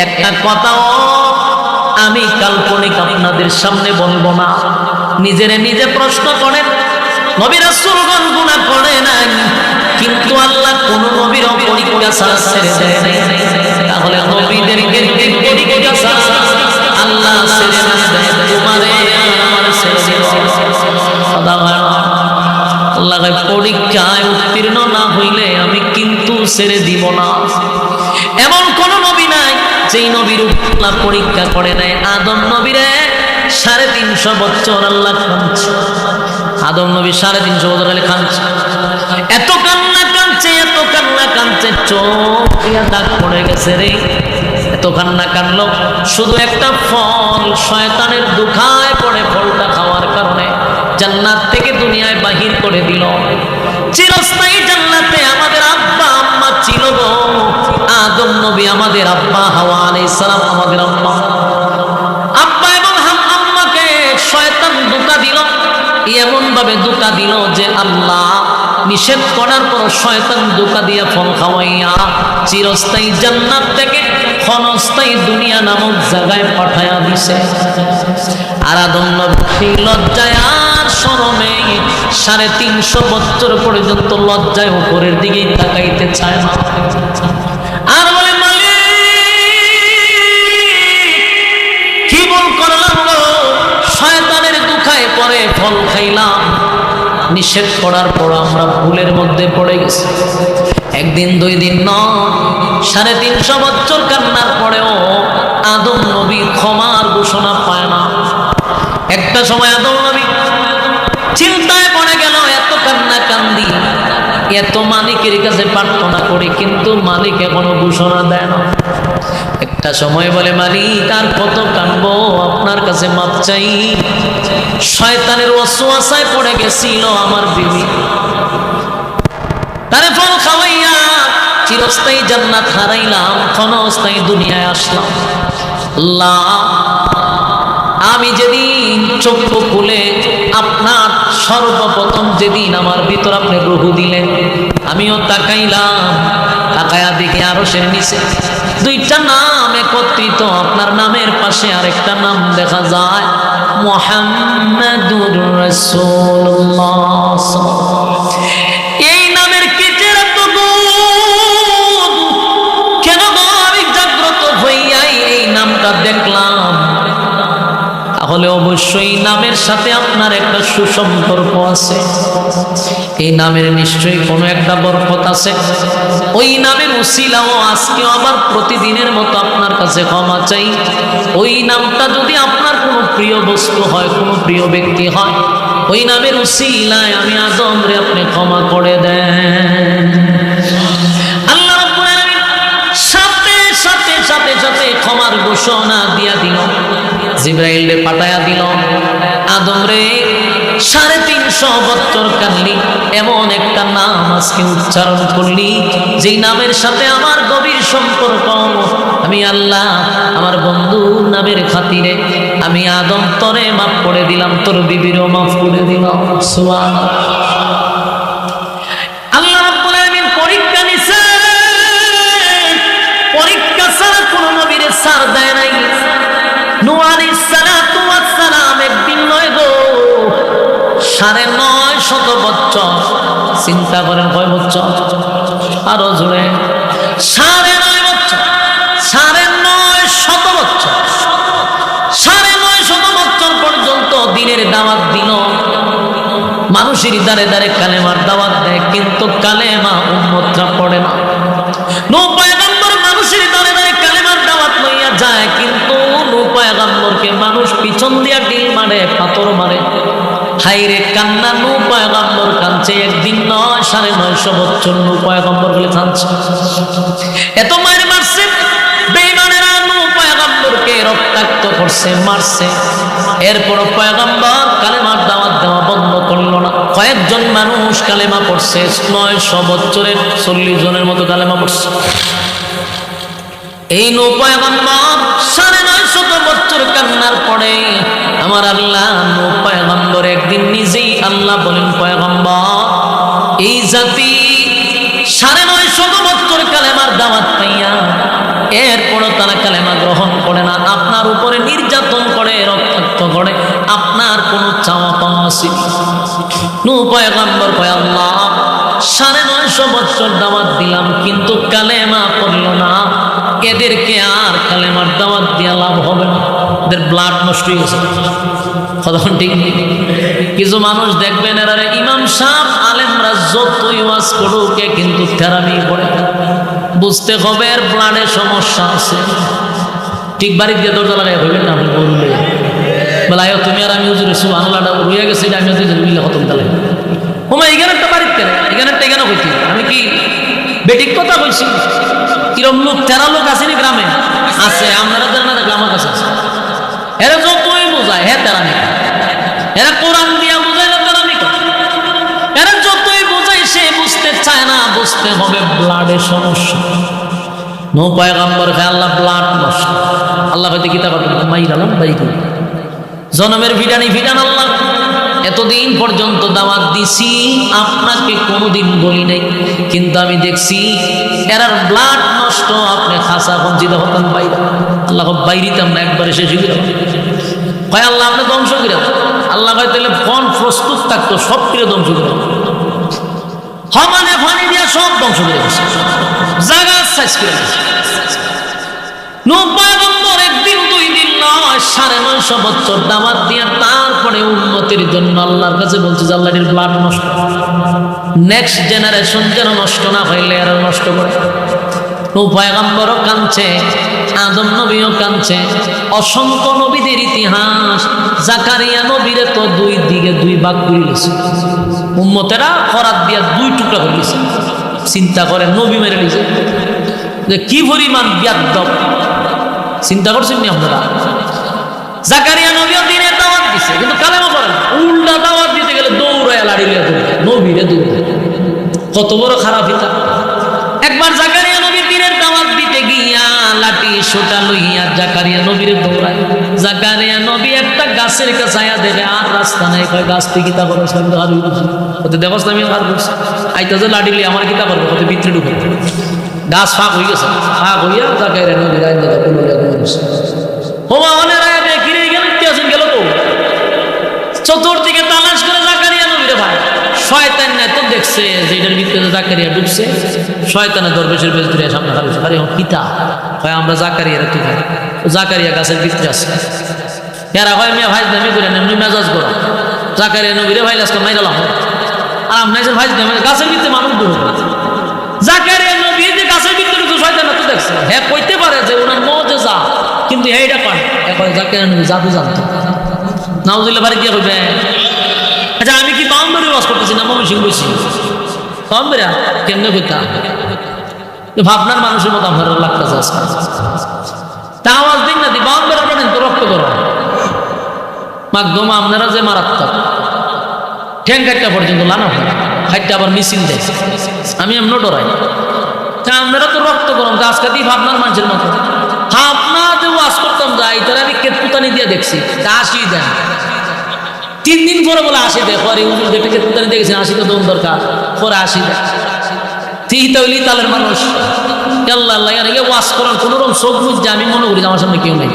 একটা কথাও আমি কাল্পনিক আপনাদের সামনে বলবো না। নিজেরে নিজে প্রশ্ন করেন, নবী রাসূলগণ গুনাহ করে নাই, কিন্তু আল্লাহ কোন নবীর পরীক্ষা ছাড়া ছেড়ে দেয় নাই। তাহলে নবীদেরকে পরীক্ষা ছাড়া আল্লাহ ছেড়ে না দেয়, তোমারে আমার ছেড়ে দেব। আল্লাহ পরীক্ষায় উত্তীর্ণ না হইলে আমি কিন্তু ছেড়ে দিব না। এমন কোন নবী নাই যেই নবীর আল্লাহ পরীক্ষা করে নাই। আদম নবীরে 350 বছর আল্লাহ কাঁদছে। আদম নবী 350 বছর আল্লাহ কাঁদছে, এত কান্না কাঁদছে, এত কান্না কাঁদছে, চোখ দিয়া দাগ পড়ে গেছে রে। এত কান্না কাঁদলো, শুধু একটা ফল শয়তানের দুখায় পড়ে, ফলটা খাওয়ার কারণে জান্নাত থেকে দুনিয়ায় বাহির করে দিল। চিরস্থায়ী জান্নাতে আমাদের আব্বা আম্মা ছিল গো। আদম নবী আমাদের আব্বা, হাওয়া আলাইহিস সালাম আমাদের আম্মা। আব্বা এবং আম্মাকে শয়তান ধোঁকা দিল, এমন ভাবে ধোঁকা দিল যে আল্লাহ নিষেধ করার পর শয়তান ধোঁকা দিয়া ফল খাওয়াইয়া চিরস্থায়ী জান্নাত থেকে ক্ষণস্থায়ী দুনিয়া নামক জায়গায় পাঠায়া দিছে। আর আদম নবী লজ্জায় আর শরমে 350 বছর পর্যন্ত লজ্জায় উপরের দিকে তাকাইতে চায় না। আর বলে, মালিক কি ভুল করলাম গো, শয়তানের দুখায় পরে ফল খাইলাম। নিষেধ করার পর আমরা ভুলের মধ্যে পড়ে গেছি। একদিন, 2 দিন নয়, 350 বছর কান্নার পরেও আদম নবী ক্ষমার ঘোষণা পায় না। একটা সময় আদম নবী চিন্তায় পড়ে গেল, এত কান্না কান্দি, এত মালিকের কাছে প্রার্থনা করি, কিন্তু মালিক এখনো ঘোষণা দেয় না। একটা সময় বলে, মালিক আর কত কাঁদবো, আপনার কাছে মাপ চাই। শয়তানের ওয়াসওয়াসায় পড়ে গেছিল আমার বিবি, তারে ফল খাওয়াইয়া চিরস্থায়ী জান্নাত হারাইলাম, ক্ষণস্থায়ী দুনিয়ায় আসলাম। আল্লাহ, আমি যেদিন চক্ষু খুলে আপনার সর্বপ্রথম যেদিন আমার ভিতর আপনি রূহ দিলেন, আমিও তাকাইলাম, তাকায়া দেখি আরশের নিচে 2টা নাম একত্রিত। আপনার নামের পাশে আরেকটা নাম দেখা যায়, মুহাম্মাদুর রাসূলুল্লাহ। এই নামের কেটে এত গুণ কেন গো? আমি জাগ্রত হইয়াই এই নামটা দেখলাম, তাহলে অবশ্যই নামের সাথে আপনার একটা সুসম্পর্ক আছে। এই নামের নিশ্চয়ই কোনো একটা বরকত আছে। ওই নামের উসিলাও আজকে আবার প্রতিদিনের মতো আপনার কাছে ক্ষমা চাই। ওই নামটা যদি আপনার কোনো প্রিয় বস্তু হয়, কোনো প্রিয় ব্যক্তি হয়, ওই নামের উসিলায় আমি আদম রে আপনি ক্ষমা করে দেন। আল্লাহ রাব্বুল আলামিন সাথে সাথে সাথে সাথে ক্ষমার ঘোষণা দিয়া দিল, জিবরাইল রে পাঠায়া দিল, আদম রে 350 বছর কানলি, এমন একটা নাম আজকে উচ্চারণ করলি যেই নামের সাথে আমার গভীর সম্পর্ক। আমি আল্লাহ আমার বন্ধুর নামের খাতিরে আমি আদম তরে মাফ করে দিলাম, তোর বিবিরও মাফ করে দিলাম। সুবহানাল্লাহ। আল্লাহ রাব্বুল আলামিন পরীক্ষা নিছে, পরীক্ষা ছাড়া কোন নবীরে ছাড় দেয় নাই। নূহ আলাইহিস সালাতু ওয়াস সালাম একদিন নয় গো, 950 বছর। চিন্তা করেন কয় বছর? আরো জোরে, 9.5 বছর, 950 বছর, 950 বছর পর্যন্ত দিনের দাওয়াত দিল। মানুষের দ্বারে দ্বারে কালেমার দাওয়াত দেয়, কিন্তু কালেমা উম্মতরা পড়ে না। নূহ পয়গম্বর মানুষের দ্বারে দ্বারে কালেমার দাওয়াত লইয়া যায়, কিন্তু নূহ পয়গম্বরকে মানুষ পিছন দিয়া ঢিল মারে, পাথর মারে। হাইরে কান্না, নূহ পয়গম্বর কাঁদছে। একদিন নয়, 950 বছর নূহ পয়গম্বর বলে কাঁদছে। এত মায়ের মারছে বেঈমানেরা, নূহ পয়গম্বরকে রক্তাক্ত করছে, মারছে। এরপর পয়গম্বর কালেমার দাওয়াত দেওয়া বন্ধ করলো না। কয়েকজন মানুষ কালেমা পড়ছে, 900 বছরের 40 জনের মতো কালেমা পড়ছে। এই নূহ পয়গম্বর 950 বছর কান্নার পরে আমার আল্লাহ নূহ পয়গম্বর একদিন নিজেই আল্লাহ বলেন, পয়গম্বর এই জাতি 950 বছর কালেমার দাওয়াত পাইয়া এরপরও তারা কালেমা গ্রহণ করে না, আপনার উপরে নির্যাতন করে, রক্তাক্ত করে, আপনার কোনো চাওয়া পাওয়া আছে? নূহ পয়গম্বর কয়, আল্লাহ 950 বছর দাওয়াত দিলাম কিন্তু কালেমা পড়লো না, এদেরকে আর কালেমার দাওয়াত দিয়া লাভ হবে না, এদের ব্লাড নষ্ট হয়ে গেছে। কতক্ষণ ঠিক? কিছু মানুষ দেখবেন এরা ইমাম সাহেব আলেমরা যতই ওয়াজ করুক কিন্তু থেরামি পড়ে, বুঝতে হবে এর ব্লাডে সমস্যা আছে। ঠিক বাড়ির দিয়ে দরজা লাগাই হইবেন না, আপনি বললে বলে আয়ো তুমি আর আমি হুজুর সুবহানাল্লাহটা হইয়া গেছে, এটা আমি মিলে খতম তালাই ওমা এখানে একটা বাড়ির তেরে এখানে একটা এখানে হইতি, আমি কি বেঠিক কথা কইছি? কিরম লোক তেরা লোক আছে গ্রামে আছে, আপনারা জানেন না, আমার কাছে আছে। এরা যতই বোঝায় হ্যাঁ তেরামি, এরা কোরআন দিয়া বোঝায় না তেরামি, এরা যতই বোঝায় সে বুঝতে চায় না। বুঝতে হবে ব্লাডের সমস্যা। নূহ পয়গম্বর হে আল্লাহ ব্লাড নষ্ট, আল্লাহ হয়তো কিতাব মাইরালাম বাইরে জনমের ভিডানি ভিডান। আল্লাহ এতদিন পর্যন্ত দাওয়াত দিছি, আপনাকে কোনোদিন বলি নাই, কিন্তু আমি দেখছি এরার ব্লাড নষ্ট, আপনি খাসা বঞ্চিত হতেন বাইরে। আল্লাহ বাইরিতাম না, একবারে শেষ হয়ে গেল। হয় আল্লাহ আপনি ধ্বংস করে, আল্লাহ হয় তাহলে ফোন প্রস্তুত থাকতো সব করে ধ্বংস করে, মানে ফানি দিয়া সব ধ্বংস করে গেছে, জায়গা সাইজ করে গেছে। নূহ পয়গম্বর একদিন দুই দিন নয় 950 বছর দাওয়াত দিয়া তারপরে উম্মতের জন্য আল্লাহর কাছে বলছে যে আল্লাহর ব্লাড নষ্ট, নেক্সট জেনারেশন যেন নষ্ট না হইলে এরা নষ্ট করে। নূহ পয়গম্বরও কাঁদছে, আদম নবীও কাঁদছে, অসংখ্য নবীদের ইতিহাস। জাকারিয়া নবীরে তো দুই দিকে দুই ভাগ করে গেছে, উম্মতেরা খরাত দিয়া 2 টুকরা করে গেছে। চিন্তা করে নবী মেরে নিছে যে কি পরিমাণ বিয়াদব, চিন্তা করছেন নি আপনারা? জাকারিয়া নবীও দিনের দাওয়াত দিছে কিন্তু কালেমা পড়ে না, উল্টা দাওয়াত দিতে গেলে দৌড়ায় লাড়ি লিয়া দৌড়ে নবীরে দৌড়ে, কত বড় খারাপ এটা। একবার জাকারিয়া নবী দিনের দাওয়াত দিতে গিয়া লাঠি সোটা লইয়া জাকারিয়া নবীরে দৌড়ায়। জাকারিয়া নবী একটা গাছের কাছে আয়া দেখে আর রাস্তা নাই, কয় গাছ থেকে কিতা করো ওতে দেখস আমি আর বলছি আইতা যে লাঠি লিয়ে আমার কিতা করবো, ওতে ভিতরে ঢুকে গাছ ফাঁক হয়ে গেছে, ফাঁক হইয়া জাকারিয়া নবী রায় দেখা কোনো হোমা অনেক আগে কিনে গেলেন গেল তো চতুর্দিকে তালাশ করে জাকারিয়া নবীরে ভাই শয়তান নাই তো দেখছে যে এটার ভিতরে জাকারিয়া ঢুকছে, শয়তানের দরবেশের বেশ ধরে সামনে হারিয়েছে। আরে পিতা হয় আমরা জাকারিয়ারে তুই জাকারিয়া গাছের ভিতরে আছে, এরা হয় মেয়ে ভাই দামি করে এমনি মেজাজ করো জাকারিয়া নবীরে ভাই আজকে মাইরালাম আর আপনার ভাই গাছের ভিতরে মানুষ দূর জাকারিয়া নবী যে গাছের ভিতরে তো শয়তান তো দেখছে, হ্যাঁ কইতে পারে যে ওনার মুজিজা, কিন্তু এইটা পান এখন জাকারিয়া নবী জাদু জানতো নাউজুবিল্লাহ বাড়ি গিয়ে কইবে। আচ্ছা আমি কি বাউন্ডারি ওয়াজ করতেছি না মমি সিং বলছি বাউন্ডারিয়া কেমনে কইতা ভাবনার মানুষের মতো আমার লাগতেছে আজকাল। তা আওয়াজ দিন না দি বাউন্ডারি পড়েন তো রক্ত করো মাধ্যম আপনারা যে মারাত্মক ঠ্যাং কাটটা পর্যন্ত লানা হয় খাইটা আবার মিছিল দেয়, আমি এমন ডরাই। তা আপনারা তো রক্ত গরম আজকে দিই ভাবনার মানুষের মতো আপনার যে ওয়াজ করতাম যাই তারা আমি কেতপুতানি দিয়ে দেখছি তা 80 দেন, 3 দিন পরে বলে 80 দেয়, পরে যেটা কেতপুতানি দেখেছেন 80 তো দম দরকার, পরে 80 দেয়। তৈলি তালের মানুষ আল্লাহ আল্লাহ ওয়াজ করার কোনো রকম চোখ বুঝছে আমি মনে করি আমার সামনে কেউ নেই,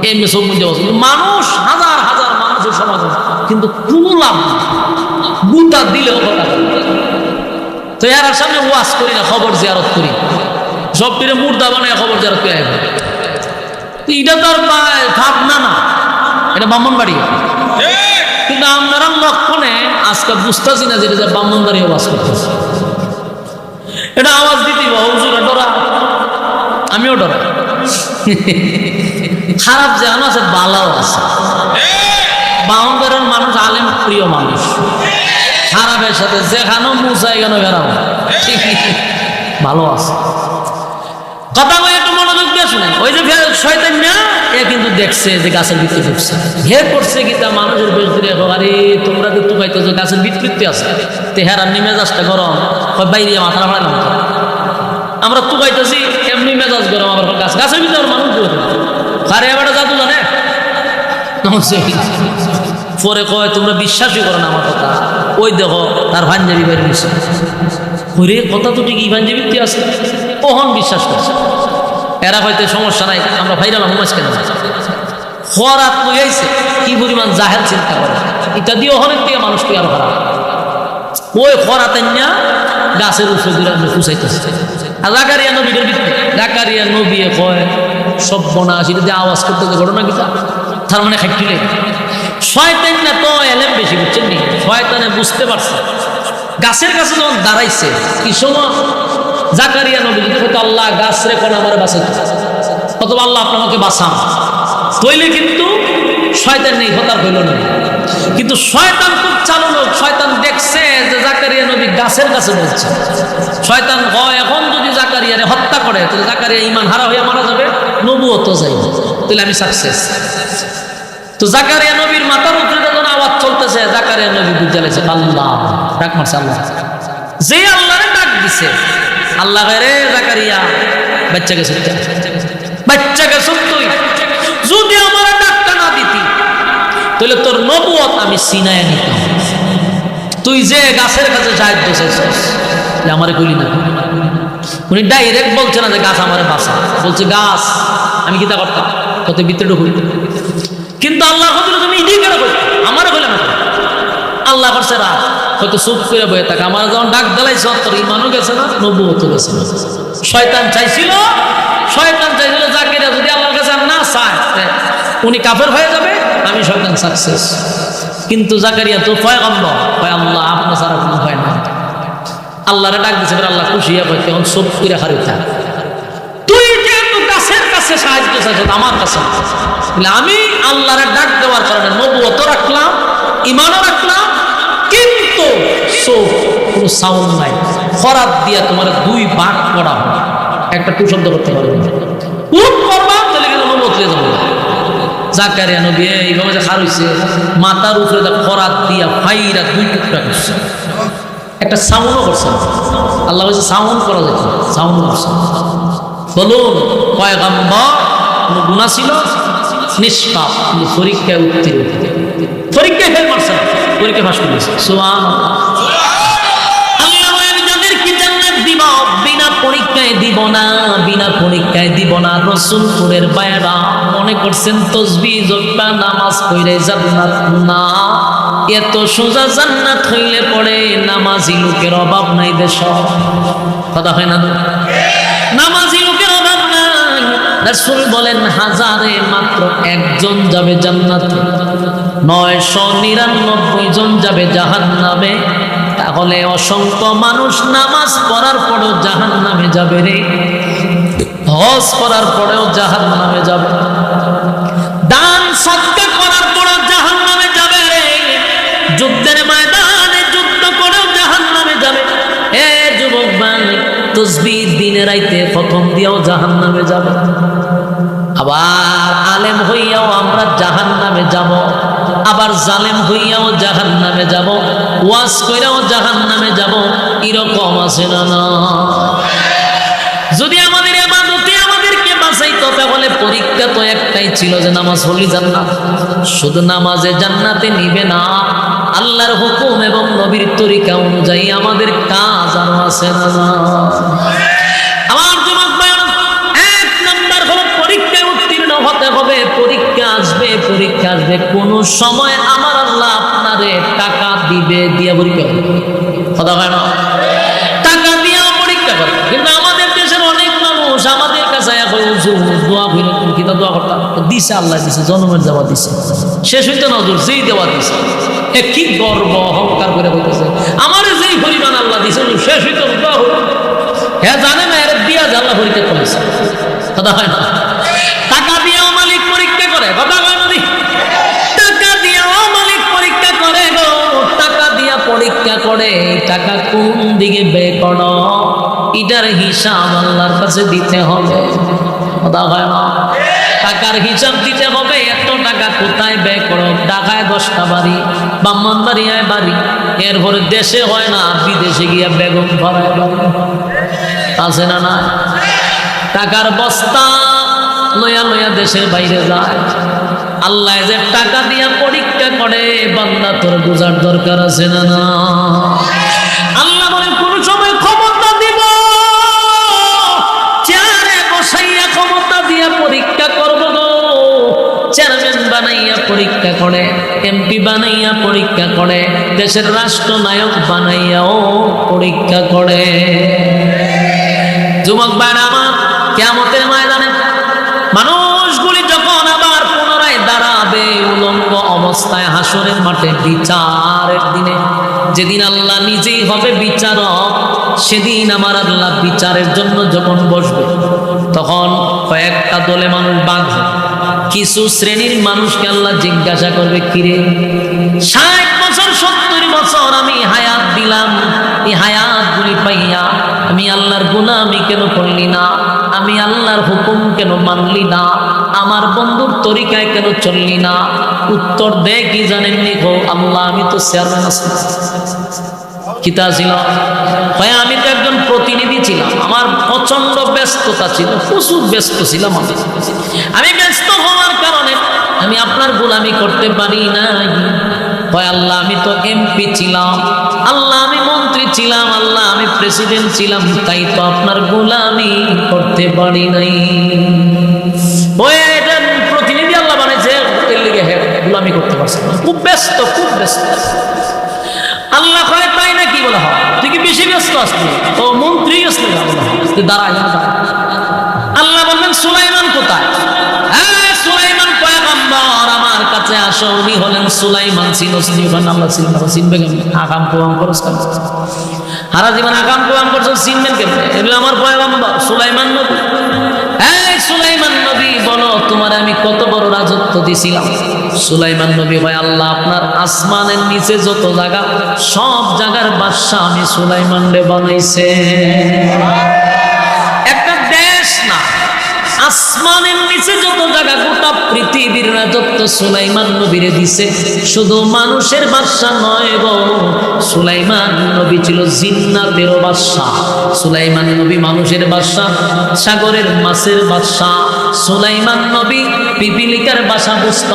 এমনি চোখ বুঝতে মানুষ হাজার হাজার মানুষের সমাজ, কিন্তু কোনো লাভ গুতা দিলেও কথা তো এর সামনে ওয়াজ করি না, খবর জিয়ারত করি, সব ফিরে মুর্দা বানায় খবর জিয়ারত করে। এটা তো আর ভাবনা না, এটা ব্রাহ্মণবাড়ি, কিন্তু আপনারা লক্ষণে আজকে বুঝতেছি না যেটা ব্রাহ্মণবাড়ি ওয়াজ করতেছে। এটা আওয়াজ দিতে হুজুরা ডরা, আমিও ডরা। খারাপ যেন আছে ভালোও আছে, বাউন্ডারের মানুষ আলেম প্রিয় মানুষ, খারাপের সাথে যেখানে মুসাই কেন বেড়াবো ভালো আছে। কথা বলে একটু মনোযোগ দিয়ে শুনেন। ওই যে শয়তান না এ কিন্তু দেখছে যে গাছের ভিতরে ঢুকছে, হে করছে কি তা মানুষের বেশ ধরে আরে তোমরা তো টুকাইতো যে গাছের ভিতরে আছে তেহারার মেজাজটা গরম বাইরে মাথা ফাড়ালাম, আমরা টুকাইতেছি এমনি মেজাজ গরম, আবার গাছের ভিতরে মানুষ দূরে আরে এবার জাদু জানে পরে কয় তোমরা বিশ্বাসই করো না আমার কথা, ওই দেখো তার ভাঞ্জাবি বাইরে নিচ্ছে ওরে কথা তো ঠিকই ভাঞ্জাবিতে আছে, কখন বিশ্বাস করছে এরা হয়তো সমস্যা নাই, আমরা ভাইরাল হুমাস কেন খরাত লইয়াইছে, কি পরিমাণ জাহেল চিন্তা করে, এটা দিয়ে অনেক থেকে মানুষ কি আরো খারাপ। ওই খরাতেন না গাছের উপরে দূরে আমরা খুঁচাইতেছি। আর জাকারিয়া নবীর ভিত্তি, জাকারিয়া নবী কয় সর্বনাশ, এটা দিয়ে আওয়াজ করতে ঘটনা কিতা, তার মানে খাইলে শয়তান না তো এলেম বেশি, বুঝছেন নি, শয়তানে বুঝতে পারছে। গাছের কাছে যখন দাঁড়াইছে, কি সময় জাকারিয়া নবী যদি হয়তো আল্লাহ গাছ রে কোন আমার বাঁচাইতে, অথবা আল্লাহ আপনাকে বাঁচান, তৈলে কিন্তু শয়তান নেই, হতার হইল না। কিন্তু শয়তান খুব চালু লোক, শয়তান দেখছে যে জাকারিয়া নবী গাছের কাছে বলছে। শয়তান হয় এখন যদি জাকারিয়ারে হত্যা করে তাহলে জাকারিয়া ঈমান হারা হয়ে মারা যাবে, নবুয়ত যাইবে, তাহলে আমি সাকসেস। তো জাকারিয়া নবীর মাথার উপরে যখন আওয়াজ চলতেছে, জাকারিয়া নবী বুঝে লেছে আল্লাহ, ডাক মারছে আল্লাহ। যে আল্লাহরে ডাক দিছে, আল্লাহ রে জাকারিয়া বাচ্চাকে সত্যি, বাচ্চাকে সত্যই, যদি আমার ডাকটা না দিতি তাহলে তোর নবুয়ত আমি সিনায় নিতাম। তুই যে গাছের কাছে সাহায্য চাইছিস, আমারে কইলি না। উনি ডাইরেক্ট বলছে না যে গাছ আমারে বাঁচা, বলছে গাছ আমি কিতা করতাম, কত ভিতরে ঢুকি। কিন্তু আল্লাহ হয়তো তুমি ইডি কেন করতে, আমারে বলে না, আল্লাহ করছে রা হয়তো চুপ করে বয়ে থাকে। আমার যখন ডাক দেলাইছ তোর ইমানও গেছে না, নবুয়তও গেছে না। শয়তান চাইছিল জাকারিয়া যদি আল্লাহর কাছে না চায় উনি কাফের হয়ে যাবে, আমি শয়তান সাকসেস। কিন্তু জাকারিয়া তো পয়গম্বর, কয় আল্লাহ আপনার ছাড়া কোনো হয় না। আল্লাহরে ডাক দিছে, আল্লাহ খুশি হয়ে কয় তখন চুপ করে হারিতা, তুই যেহেতু গাছের কাছে সাহায্য চাইছ আমার কাছে, আমি আল্লাহরে ডাক দেওয়ার কারণে নবুয়তও রাখলাম, ইমানও রাখলাম, কিন্তু কোনো সাউন্ড নাই। খরাত দিয়া তোমার দুই ভাগ করা হবে, একটা টু শব্দ করতে পারবে না, উঠ করবা তাহলে কিন্তু নবুয়ত হয়ে যাবে। জাকারিয়া নবী এইভাবে যে খার হইছে, মাথার উপরে খরাত দিয়া ফাইরা দুই টুকরা করছে, একটা সাউন্ডও করছে। আল্লাহ বলছে সাউন্ড করা যেত, সাউন্ড করছে। বলুন পয়গম্বর কোনো গুনাহ ছিল, নিষ্পাপ, কিন্তু পরীক্ষায় উত্তীর্ণ, পরীক্ষায় ফেল মারছে, পরীক্ষা পাস করেছে। সুবহানাল্লাহ। আল্লাহ যাদের কি জান্নাত দিব, বিনা পরীক্ষায় দিব না, বিনা পরীক্ষায় দিব না। রাসূলপুরের বাইরা মনে করছেন তাসবিহ জপা নামাজ পড়লে জান্নাত না, এত সোজা জান্নাত হইলে পড়ে নামাজি লোকের অভাব নাই দেশ, কথা হয় না, নামাজি লোকের অভাব নাই। রাসূল বলেন হাজারে মাত্র একজন যাবে জান্নাতে, 999 জন যাবে জাহান্নামে। তাহলে অসংখ্য মানুষ নামাজ পড়ার পরেও জাহান্নামে যাবে রে, হজ করার পরেও জাহান্নামে যাবে, দান সদকা করার পরেও জাহান্নামে যাবে রে, যুদ্ধের ময়দানে যুদ্ধ করেও জাহান্নামে যাবে। এ যুবক ভাই, তাসবিহ দিনে রাইতে প্রথম দিয়েও জাহান্নামে যাবে। আবার আলেম হইয়াও আমরা জাহান্নামে যাব, আবার জালেম হইয়াও জাহান্নামে যাব, ওয়াজ কইরাও জাহান্নামে যাব, এরকম আছে না? যদি আমাদের ইবাদতে আমাদেরকে বাঁচাইতো তাহলে পরীক্ষা তো একটাই ছিল যে নামাজ হলি জান্নাত। শুধু নামাজে জান্নাতে নিবে না, আল্লাহর হুকুম এবং নবীর তরিকা অনুযায়ী আমাদের কাজ আরো আছে না? আমার যুবক ভাই, এক নাম্বার হলো পরীক্ষায় উত্তীর্ণ হতে হবে। পরীক্ষা আসবে, পরীক্ষা আসবে, কোন সময় আমার আল্লাহ আপনারে টাকা দিবে, দিয়ে পরীক্ষা করবে, কথা হয় না? টাকা দিয়ে পরীক্ষা করে। কিন্তু আমাদের দেশের অনেক মানুষ আমাদের কাছে দোয়া করে কিতা দোয়া করতাম, দিছে আল্লাহ দিছে, জন্মের দেওয়া দিছে, শেষ হইতে না হুজুর যেই দেওয়া দিছে, এ কি গর্ব অহংকার করে বলতেছে আমার যেই পরিমাণ আল্লাহ দিছে শেষ হইতে দোয়া হলো। হ্যাঁ জানে না এর দিয়া আল্লাহ পরীক্ষা করেছে, কথা হয় না? টাকা দিয়েও মালিক পরীক্ষা করে, কথা হয় না? টাকা দিয়েও মালিক পরীক্ষা করে গো, টাকা দিয়া পরীক্ষা করে। টাকা কোন দিকে ব্যয় করো, এটার হিসাব আল্লাহর কাছে দিতে হবে, কথা হয় না? টাকার হিসাব দিতে হবে, এত টাকা কোথায় ব্যয় করো। ঢাকায় 10টা বাড়ি, ব্রাহ্মণবাড়িয়ায় বাড়ি, এরপরে দেশে হয় না, বিদেশে গিয়া বেগম ভরায় বাড়ি, আছে না? না, টাকার বস্তা লয়া লয়া দেশের বাইরে যায়। আল্লাহ যে টাকা দিয়া পরীক্ষা করে, বান্দা তোর বুঝার দরকার আছে না? না, আল্লাহ বলেন কোন সময় ক্ষমতা দিব, চেয়ারে বসাইয়া ক্ষমতা পরীক্ষা করে, এমপি বানাইয়া পরীক্ষা করে, দেশের রাষ্ট্রনায়ক বানাইয়াও পরীক্ষা করে। যুবক ভাইরা আমার, কিয়ামতের ময়দানে মানুষগুলি যখন আবার পুনরায় দাঁড়াবে উলঙ্গ অবস্থায় হাসরের মাঠে বিচারের দিনে, যেদিন আল্লাহ নিজেই হবে বিচারক, সেদিন আমার আল্লাহ বিচারের জন্য যখন বসবে, তখন কয়েকটা দলে মানুষ বাঁধবে। কিছু শ্রেণীর মানুষকে আল্লাহ জিজ্ঞাসা করবে, কিরে 60 বছর 70 বছর আমি হায়াত দিলাম, এই হায়াতগুলি পাইয়া আমি আল্লাহর গুনাহমি কেন করলি না, আমি আল্লাহর হুকুম কেন মানলি না, আমার বন্ধুর তরিকায় কেন চললি না? উত্তর দে কি জানেননি? গো আল্লাহ, আমি তো চেয়ারম্যান আছি। কিতা ছিল? আমি তো একজন প্রতিনিধি ছিলাম, আমার প্রচন্ড ব্যস্ততা ছিল, প্রচুর ব্যস্ত ছিলাম। আমি ব্যস্ত হওয়ার কারণে আমি আপনার গোলামি করতে পারি নাই। আল্লাহ, আমি তো এমপি ছিলাম, আল্লাহ আমি মন্ত্রী ছিলাম, আল্লাহ আমি প্রেসিডেন্ট ছিলাম, তাই তো আপনার গোলামি করতে পারি নাই। প্রতিনিধি আল্লাহ বানাইছে, এর লিগে গোলামি করতে পারছে না, খুব ব্যস্ত, খুব ব্যস্ত। আল্লাহ কয়, তাই না? কি বলা হয়, তুই কি বেশি ব্যস্ত আসলি? ও মন্ত্রী আসলে দাঁড়ায় না, দাঁড়ায়। আল্লাহ বললেন, সুলাইমান কোথায়? হ্যাঁ, সুলাইমান পয়গম্বর আমার কাছে আসো। উনি হলেন সুলাইমান। চিনসনি? আল্লাহ চিনবে, চিনবে কেমন? আকাম কোয়াম করস কেন? সারা জীবন আকাম কোয়াম করছো, চিনবেন কেমন? এগুলো আমার পয়গম্বর সুলাইমান নবী। হ্যাঁ, সুলাইমান নবী, বলো তোমার আমি কত বড় রাজত্ব দিছিলাম? সুলাইমান নবী ভাই, আল্লাহ আপনার আসমানের নিচে যত জায়গা, সব জায়গার বাদশা আমি সুলাইমান রে বানাইছে। একটা দেশ না, আসমানের নিচে যত জায়গা, গোটা পৃথিবীর রাজত্ব সুলাইমান নবীরে দিছে। শুধু মানুষের বাদশা নয় গো, সুলাইমান নবী ছিল জিন্নাতেরও বাদশা। সুলাইমান নবী মানুষের বাদশা, সাগরের মাছের বাদশা। সুলাইমান নবী পিপিলিকার বাসা বুঝত,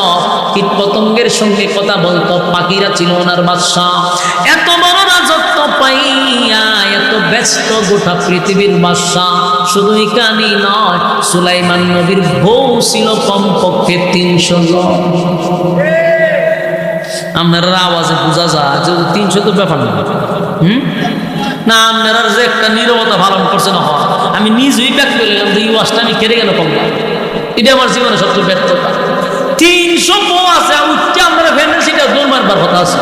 কীট পতঙ্গের সঙ্গে কথা বলতো, পাখিরা ছিল ওনার বাদশা। এত বড় রাজত্ব পাইয়া এত ব্যস্ত গোটা পৃথিবীর বাদশা। শুধু এখানেই নয়, সুলাইমান নবীর বউ ছিল কমপক্ষে 300 জন। আপনার আওয়াজে বোঝা যায় যে 300 তো ব্যাপার না। না, আপনারা যে একটা নীরবতা পালন করছে না, আমি নিজেই ব্যক্ত করলাম যে এই ওয়াজটা আমি কেড়ে গেল কমলাম। এটা আমার জীবনে সবচেয়ে ব্যর্থতা। 300 বউ আছে, উঠতে আপনারা ফ্যানের সিটা দৌড় মারবার কথা আছে,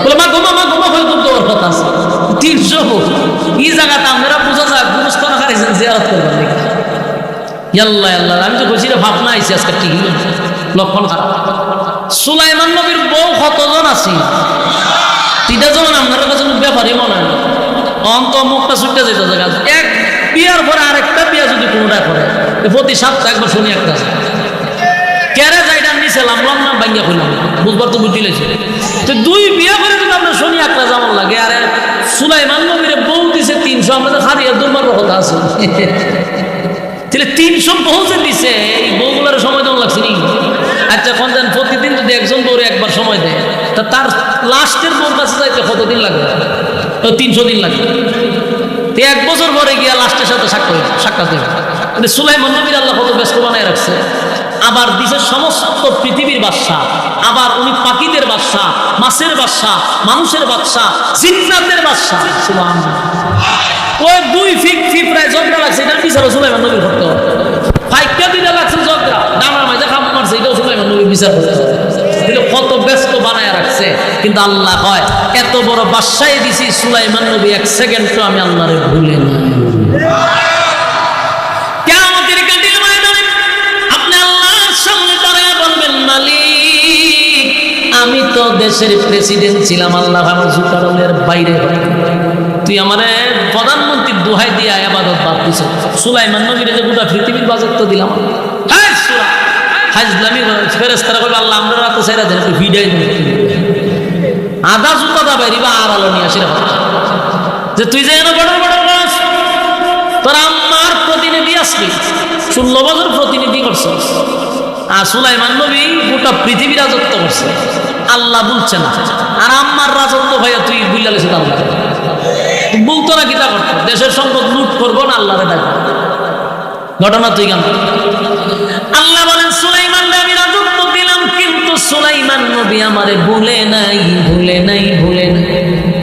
বলে মা ঘুমা, মা ঘুমা হয়ে দেওয়ার কথা আছে। 300 বউ এই জায়গাটা আপনারা বোঝা যায় গুরুস্থান হারাইছেন জিয়ারত করবার নাকি। আল্লাহ আল্লাহ, আমি তো বলছি ভাবনা আইসি আজকে, ঠিক লক্ষণ খারাপ। সুলাইমান নবীর বউ কতজন আছে? 3টা জন। আপনার কাছে ব্যাপারই মনে হয় অন্ত মুখটা ছুটতে যেত জায়গা। এক বিয়ার পরে আরেকটা বিয়া যদি কোনোটা করে, প্রতি সপ্তাহে একবার শুনি একটা কেরে যাইটা নিচে লামলাম না ভাঙ্গা খুললাম, বুঝবার তো বুঝি লেছে। তো 2 বিয়া করে যদি আপনার শনি একটা যেমন লাগে, আরে সুলাইমান নবীর বউ দিছে 300, আমাদের খারিয়া দুর্বার কথা আছে। তাহলে 300 বউ যে দিছে, এই বউগুলোর সময় যেমন লাগছে নি? আচ্ছা, প্রতিদিন যদি একজন বউরে একবার সময় দেয়, তা তার লাস্টের বউর কাছে যাইতে কতদিন লাগবে? 300 দিন লাগবে। 1 বছর পরে গিয়া লাস্টের সাথে সাক্ষাৎ দেবে। কিন্তু সুলাইমান নবীর আল্লাহ কত ব্যস্ত বানায় রাখছে। আবার দিছে সমস্ত পৃথিবীর বাদশা, আবার উনি পাখিদের বাদশা, মাছের বাদশা, মানুষের বাদশা, জিন্নাতের বাদশা। সুবহানাল্লাহ। ওই 2 ফিট প্রায় ঝগড়া লাগছে, এটার বিচারও সুলাইমান নবীর করতে হবে। 5টা 2টা লাগছে ঝগড়া, ডামার মাঝে খাম মারছে, এটাও সুলাইমান নবীর বিচার করতে হবে। কত ব্যস্ত বানায় রাখছে। কিন্তু আল্লাহ হয়, এত বড় বাদশাই দিছি, সুলাইমান নবী 1 সেকেন্ডও আমি আল্লাহরে ভুলে না। কিয়ামতের কাঠিল ময়দানে আপনি আল্লাহর সামনে দাঁড়ায় বলবেন, মালিক আমি তো দেশের প্রেসিডেন্ট ছিলাম, আল্লাহ আমার জুকারলের বাইরে, তুই আমারে প্রধানমন্ত্রীর দোহাই দিয়া ইবাদত বাদ দিছ। সুলাইমান নবীর যে গোটা পৃথিবীর বাজত্ব দিলাম। হ্যাঁ, সূরা হাজলামি ফেরেশতারা কইবে, আল্লাহ আমরা রাতে ছাইরা দেন, একটু ভিড়াই দেন, আধা জুতা দা বাইরি বা আর আলো নিয়ে আসি যে তুই যে এনে বড় বড় করস, তোর আম্মার প্রতিনিধি আসবি, 16 বছর প্রতিনিধি করছে। আর সুলাইমান নবী গোটা পৃথিবী রাজত্ব করছে, আল্লাহ বলছে না। আর আম্মার রাজত্ব ভাইয়া তুই বুঝলালিস আল্লাহ বলতো না, কিতা করতো? দেশের সম্পদ লুট করবো না, আল্লাহরে ডাকবো। ঘটনা তুই কেন? আল্লাহ বলেন, সুলাইমান আমি রাজত্ব দিলাম, কিন্তু নবী আমারে ভুলে নাই ভুলে নাই ভুলে নাই।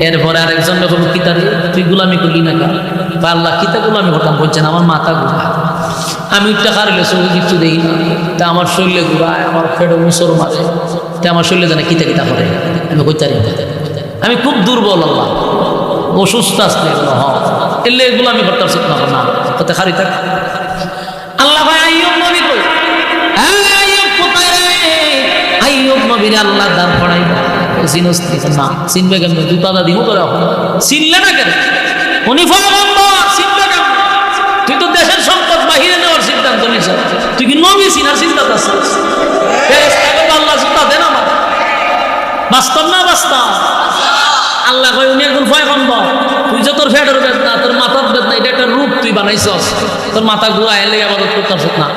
এরপরে আরেকজন যখন কিতারে তুই গুলামি করলি না কা বা আল্লাহ কিতা গুলামি করতাম বলছেন আমার মাথা ঘুরায়, আমি উঠতে কারলে চোখে কিছু দেখি না, তা আমার শরীরে ঘুরায়, আমার ফেটে মুসর মারে, তা আমার শরীরে জানে কিতা কিতা করে, আমি কইতারি আমি খুব দুর্বল, আল্লাহ অসুস্থ আসলে এলে এগুলো আমি করতে পারছি না না তাতে খারি থাক। আল্লাহ ভাই আইয়ুব নবী কই, আইয়ুব কোথায় রে? আইয়ুব নবীর আল্লাহ দান পড়াইব চিনস না, চিনবে কেমন? জুতা দা দিব তোরা চিনলে না কেন? উনি চিনবে কেমন? তুই তো দেশের সম্পদ বাহিরে নেওয়ার সিদ্ধান্ত নিস, তুই কি নবী চিনার চিন্তা আছিস? আল্লাহ জুতা দেন আমার, বাস্তব না বাস্তব? আল্লাহ কয় উনি একজন পয়গম্বর, তুই যে তোর ফেটের বেদনা তোর মাথার বেদনা এটা একটা রূপ তুই বানাইছস, তোর মাথা ঘুরা এলে আবাদত করতে না।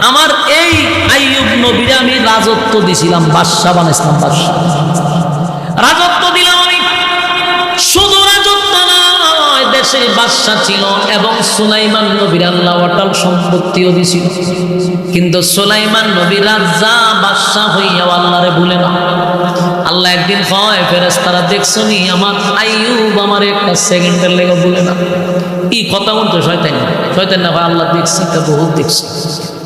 আমার এই আইয়ুব নবীরে আমি রাজত্ব দিছিলাম, বাদশা বানাইছিলাম, বাদশা রাজত্ব দিলাম আমি। শুধু রাজত্ব নয়, দেশের বাদশা ছিল এবং সুলাইমান নবীর আল্লাহ অটল সম্পত্তিও দিছিল। কিন্তু সুলাইমান নবী রাজা বাদশা হইয়া আল্লাহরে ভুলে না। আল্লাহ একদিন কয় ফেরেশতারা দেখছো নি আমার আইয়ুব আমার একটা সেকেন্ডের লেগে ভুলে না। কি কথা বলতো শয়তান, শয়তান না হয় আল্লাহ দেখছি তা বহুত দেখছি।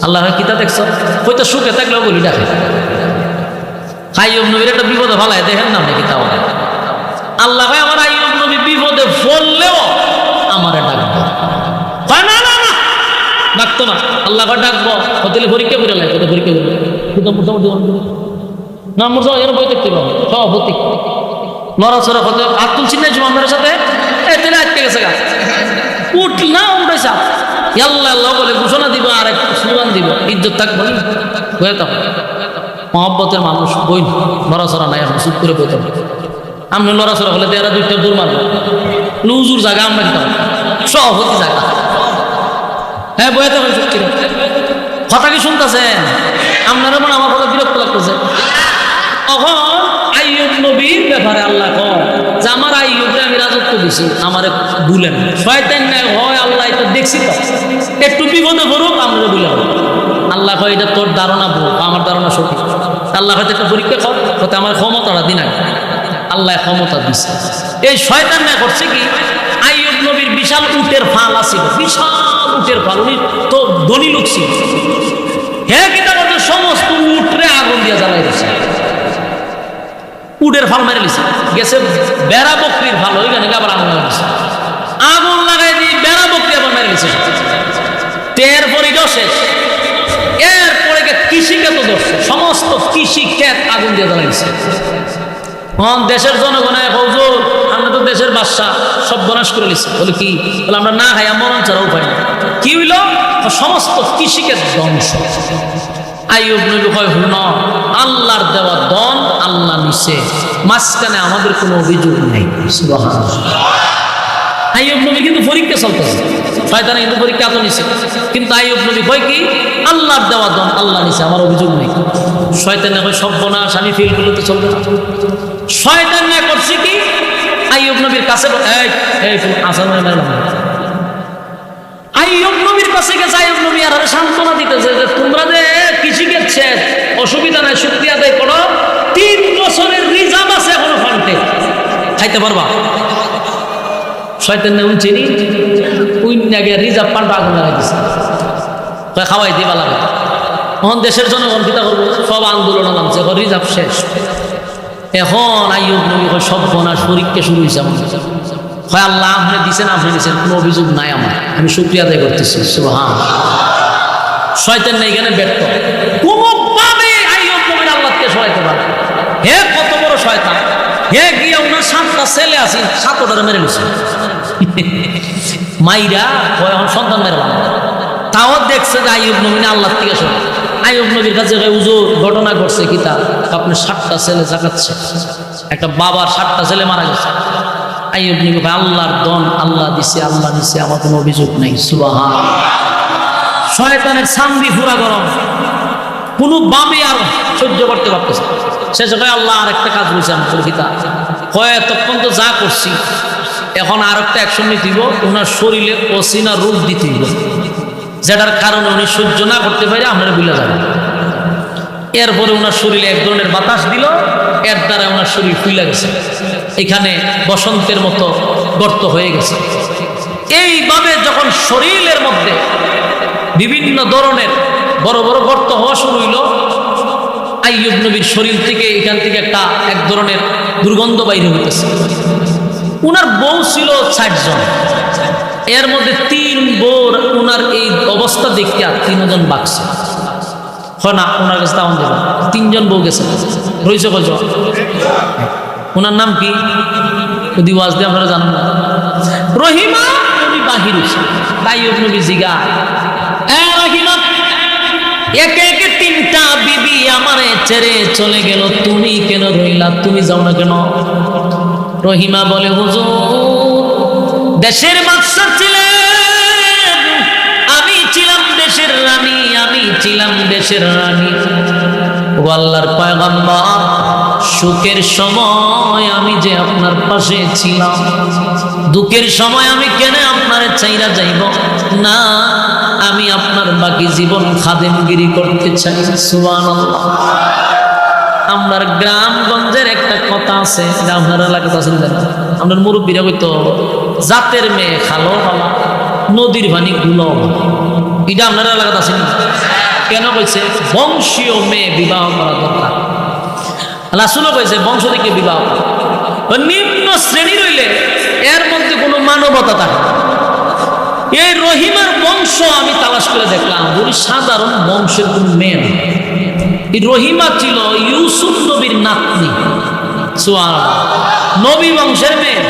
আল্লাহ হয় কিতা দেখছো? হয়তো সুখে থাকলেও বলি ডাকে আইয়ুব নবীর একটা বিপদে ভালায় দেখেন না আপনি কিতা বলে। আল্লাহ হয় আমার আইয়ুব নবী বিপদে পড়লেও আমারে ডাকবো, না না না ডাকতো না। আল্লাহ ডাকবো হোটেলে পরীক্ষা করে লাগে, কোথায় পরীক্ষা করে মোটামুটি না মোটা এর বই দেখতে পাবো সভাপতি লড়াচড়া হতে হাত তুলছি না জুমামের সাথে তেলে আটকে গেছে গা উঠ না উঠেছে আল্লাহ আল্লাহ বলে ঘোষণা দিব আর এক স্লোগান দিব, ইজ্জত থাকবো না হয়ে থাকো। মহব্বতের মানুষ বই লড়াচড়া নাই, এখন চুপ করে বইতে হবে। আপনি লড়াচড়া হলে এরা দুইটা দূর মারবে লুজুর জায়গা আমরা দিতাম সভাপতি জায়গা। হ্যাঁ বইতে হবে চুপ করে, কথা কি শুনতেছেন? আপনারা মনে আমার কথা বিরক্ত লাগতেছে। তখন আইয়ুব নবীর ব্যাপারে আল্লাহ কয় যে আমার আইয়ুবরে আমি রাজত্ব দিছি, আমারে ভুলেন শয়তান নাই হয় আল্লাহ এটা দেখছি তো একটু বিপদে পড়ুক আমরা ভুলে। আল্লাহ কয় এটা তোর ধারণা ভুল, আমার ধারণা সঠিক। আল্লাহ হয়তো একটা পরীক্ষা কর হতে আমার ক্ষমতাটা দিন আগে আল্লাহ ক্ষমতা দিছে। এই শয়তান না করছে কি আইয়ুব নবীর বিশাল উটের ফাল আছিল, বিশাল উটের ফাল, উনি তো ধনী লোক ছিল। হ্যাঁ কিতা করছে সমস্ত উটরে আগুন দিয়ে জ্বালাই দিচ্ছে, উটের ফাল মেরে লিছে গেছে বেড়া বকরির ফাল ওইখানে আবার আগুন লাগাইছে, আগুন লাগাই দিয়ে বেড়া বকরি আবার মেরে লিছে। এরপরে শেষ, এরপরে কৃষিকে তো ধরছে, সমস্ত কৃষি ক্ষেত আগুন দিয়ে জ্বালাইছে। দেশের জনগণে হুজুর আমরা তো দেশের বাদশা সব বনাশ করে লিছে। বলে কি বলে আমরা না খাই মরণ ছাড়া উপায় না। কি হইল? সমস্ত কৃষিকে ধ্বংস। আইয়ুব নবী কয় হুন আল্লাহর দেওয়া দন আল্লাহ নিছে, মাঝখানে আমাদের কোনো অভিযোগ নাই। সুবহানাল্লাহ। আইয়ুব নবী কিন্তু পরীক্ষা চলতেছে, শয়তানে কিন্তু পরীক্ষা তো নিছে, কিন্তু আইয়ুব নবী কয় কি আল্লাহর দেওয়া দন আল্লাহ নিছে, আমার অভিযোগ নেই। শয়তানে কয় সর্বনাশ আমি ফেল করলে তো চলবে না। শয়তান না করছে কি আইয়ুব নবীর কাছে আইয়ুব নবীর কাছে গেছে, আইয়ুব নবী আর সান্ত্বনা দিতেছে যে তোমরা যে কৃষি গেছে অসুবিধা নাই, শুকরিয়া আদায় করো, 3 বছরের রিজার্ভ আছে এখনো ফান্ডে, খাইতে পারবা। শয়তান না উঞ্চিনি উইন্যাগে রিজার্ভ ফান্ড আগুন লাগাই দিছে, খাওয়াই দিবা লাগে। তখন দেশের জনগণ কিতা করবো, সব আন্দোলন নামছে, রিজার্ভ শেষ। এখন আইয়ুব নবী সর্বনাশ পরীক্ষা শুরু হয়েছে আমার। হয় আল্লাহ আপনি দিচ্ছেন, আপনি দিচ্ছেন, কোনো অভিযোগ নাই আমার, আমি শুকরিয়া আদায় করতেছি। সুবহানাল্লাহ। শয়তান না এখানে ব্যর্থ, কোনোভাবে আইয়ুব নবীর আল্লাহকে সরাইতে পারে। হে কত বড় শয়তান, হে গিয়া ওনার 7টা ছেলে আছে 7টারে মেরে নিছে মাইরা এখন সন্তান মেরলাম। তাও দেখছে যে আইয়ুব নবী আল্লাহ থেকে সরে। আইয়ুব নবীর কাছে হুজুর ঘটনা ঘটছে কি তা? আপনি 7টা ছেলে জাগাচ্ছে, একটা বাবার 7টা ছেলে মারা গেছে। আইয়ুব নবী আল্লাহর দন আল্লাহ দিছে, আল্লাহ দিছে, আমার কোনো অভিযোগ নাই। সুবহানাল্লাহ। শয়তানের সামরি পুরা গরম, কোনো বামে আর সহ্য করতে পারতেছে। শেষে কয় আল্লাহ আর একটা কাজ বলছে আমি পরিচিতা কয় তখন তো যা করছি, এখন আর একটা অ্যাকশন নিতে দিব, ওনার শরীরে অচেনা রূপ দিতে দিব, যেটার কারণে উনি সহ্য না করতে পারে আমরা ভুলে যাবেন। এরপরে ওনার শরীরে এক ধরনের বাতাস দিল, এর দ্বারা ওনার শরীর ফুলে গেছে, এখানে বসন্তের মতো গর্ত হয়ে গেছে। এইভাবে যখন শরীরের মধ্যে বিভিন্ন ধরনের বড় বড় গর্ত হওয়া শুরু হইল, আইয়ুব নবীর শরীর থেকে এখান থেকে এক ধরনের দুর্গন্ধ বাইরে হইতেছে। উনার বউ ছিল 60 জন, এর মধ্যে 3 বউর উনার এই অবস্থা দেখতে 3 জন বাকছে। হয় না, ওনার কাছে তাও দেব 3 জন বউ গেছে, রয়েছে কয়জন? ওনার নাম কি যদি ওয়াজ দিয়ে আপনারা জানেন না? রহিমা নবী বাহির হইছে, তাই নবী জিগা রহিমা একে একে 3টা বিবি আমারে ছেড়ে চলে গেল, তুমি কেন রইলা, তুমি যাও না কেন? রহিমা বলে, হুজুর দেশের বাদশা ছিলেন, আমি ছিলাম দেশের রানী, আমি ছিলাম দেশের রানী। ও আল্লাহর পয়গম্বর, সুখের সময় আমি যে আপনার পাশে ছিলাম, দুঃখের সময় আমি কেন আপনার চাইরা যাইব না? আমি আপনার বাকি জীবন খাদেমগিরি করতে চাই। সুবহানাল্লাহ। আমার গ্রামগঞ্জের একটা কথা আছে, আপনার এলাকাতে আছেন জানেন, আপনার মুরব্বীরা হইতো জাতের মেয়ে খালো ভালা, নদীর পানি গুলো ভালা। এটা আপনার এলাকাতে আছে না? কেন কইছে? বংশীয় মেয়ে বিবাহ করা দরকার। রাসূলও কইছে বংশ থেকে বিবাহ করা। নিম্ন শ্রেণী রইলে এর মধ্যে কোনো মানবতা থাকে। এই রহিমার বংশ আমি তালাশ করে দেখলাম, বলি সাধারণ বংশের কোন মেয়ে না। এই রহিমা ছিল ইউসুফ নবীর নাতনি, সুবহানাল্লাহ, নবী বংশের মেয়ে।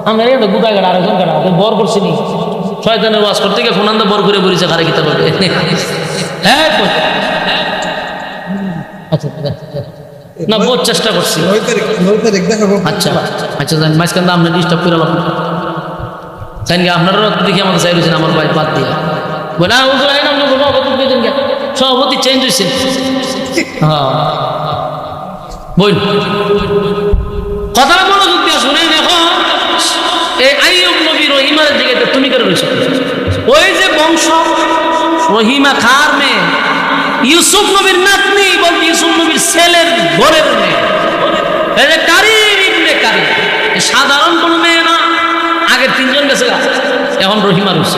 আমরা গুদা গাড়া আরেকজন গাড়া বর করছি নি, শয়তানের ওয়াজ করতে গিয়ে ফোন আন্দা বর করে বলেছে কারে কিতা করবে। হ্যাঁ আচ্ছা না, বহুত চেষ্টা করছি। আচ্ছা আচ্ছা জানি মাঝখান আমরা ডিস্টার্ব করে লাভ জানি, আপনারা দেখি আমাদের চাই রয়েছেন আমার ভাই বাদ দিয়ে বলে সভাপতি চেঞ্জ হয়েছে। হ্যাঁ বল, কথা মনোযোগ দিয়ে শুনেন। এখন এই আইয়ুব নবী রহিমার দিকে তুমি করে রয়েছে, ওই যে বংশ রহিমা খার মেয়ে, ইউসুফ নবীর নাতনি, বলতে ইউসুফ নবীর ছেলের ঘরের মেয়ে, কারিম ইবনে কারিম, সাধারণ কোন মেয়ে না। আগের 3 জন গেছে, এখন রহিমা রয়েছে।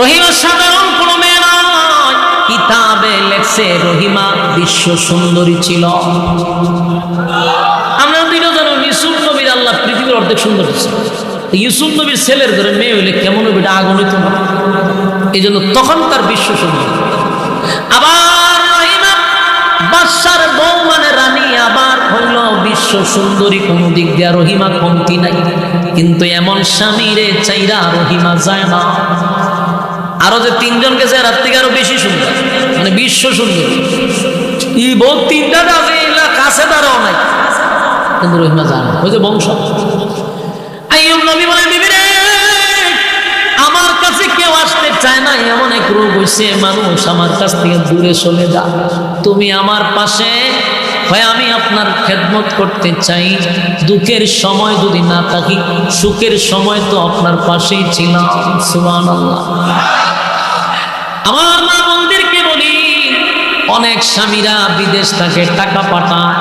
রহিমা সাধারণ কোন মেয়ে নয়, কিতাবে লেখছে রহিমা বিশ্ব সুন্দরী ছিল। আমরা দুইটা জানো ইউসুফ নবীর আল্লাহ পৃথিবীর অর্ধেক সুন্দর ছিল, ইউসুফ নবীর ছেলের ঘরে মেয়ে হইলে কেমন হবে, এটা আগুন হইত না। এই জন্য তখন তার বিশ্ব সুন্দর। আবার রহিমা বাদশার বউ মানে রানী, আবার হইল বিশ্ব সুন্দরী, কোন দিক দিয়া রহিমা কমতি নাই। কিন্তু এমন স্বামীরে চাইরা রহিমা যায় না। আরো যে 3 জন গেছে রাত থেকে আরো বেশি সুন্দর, মানে বিশ্ব সুন্দর। এই বউ 3টা আছে, এগুলা কাছে দাঁড়াও নাই, কিন্তু রহিমা যায় না। ওই যে বংশ। আইয়ুব নবী বলে, বিবি রে, আমার কাছে কেউ আসতে চায় না, এমন এক রোগ হইছে, মানুষ আমার কাছ থেকে দূরে চলে যা। তুমি আমার পাশে হয়, আমি আপনার খেদমত করতে চাই। দুঃখের সময় যদি না থাকি, সুখের সময় তো আপনার পাশেই ছিলাম। সুবহানাল্লাহ। আমার মা বোনদেরকে বলি, অনেক স্বামীরা বিদেশ থেকে টাকা পাঠায়,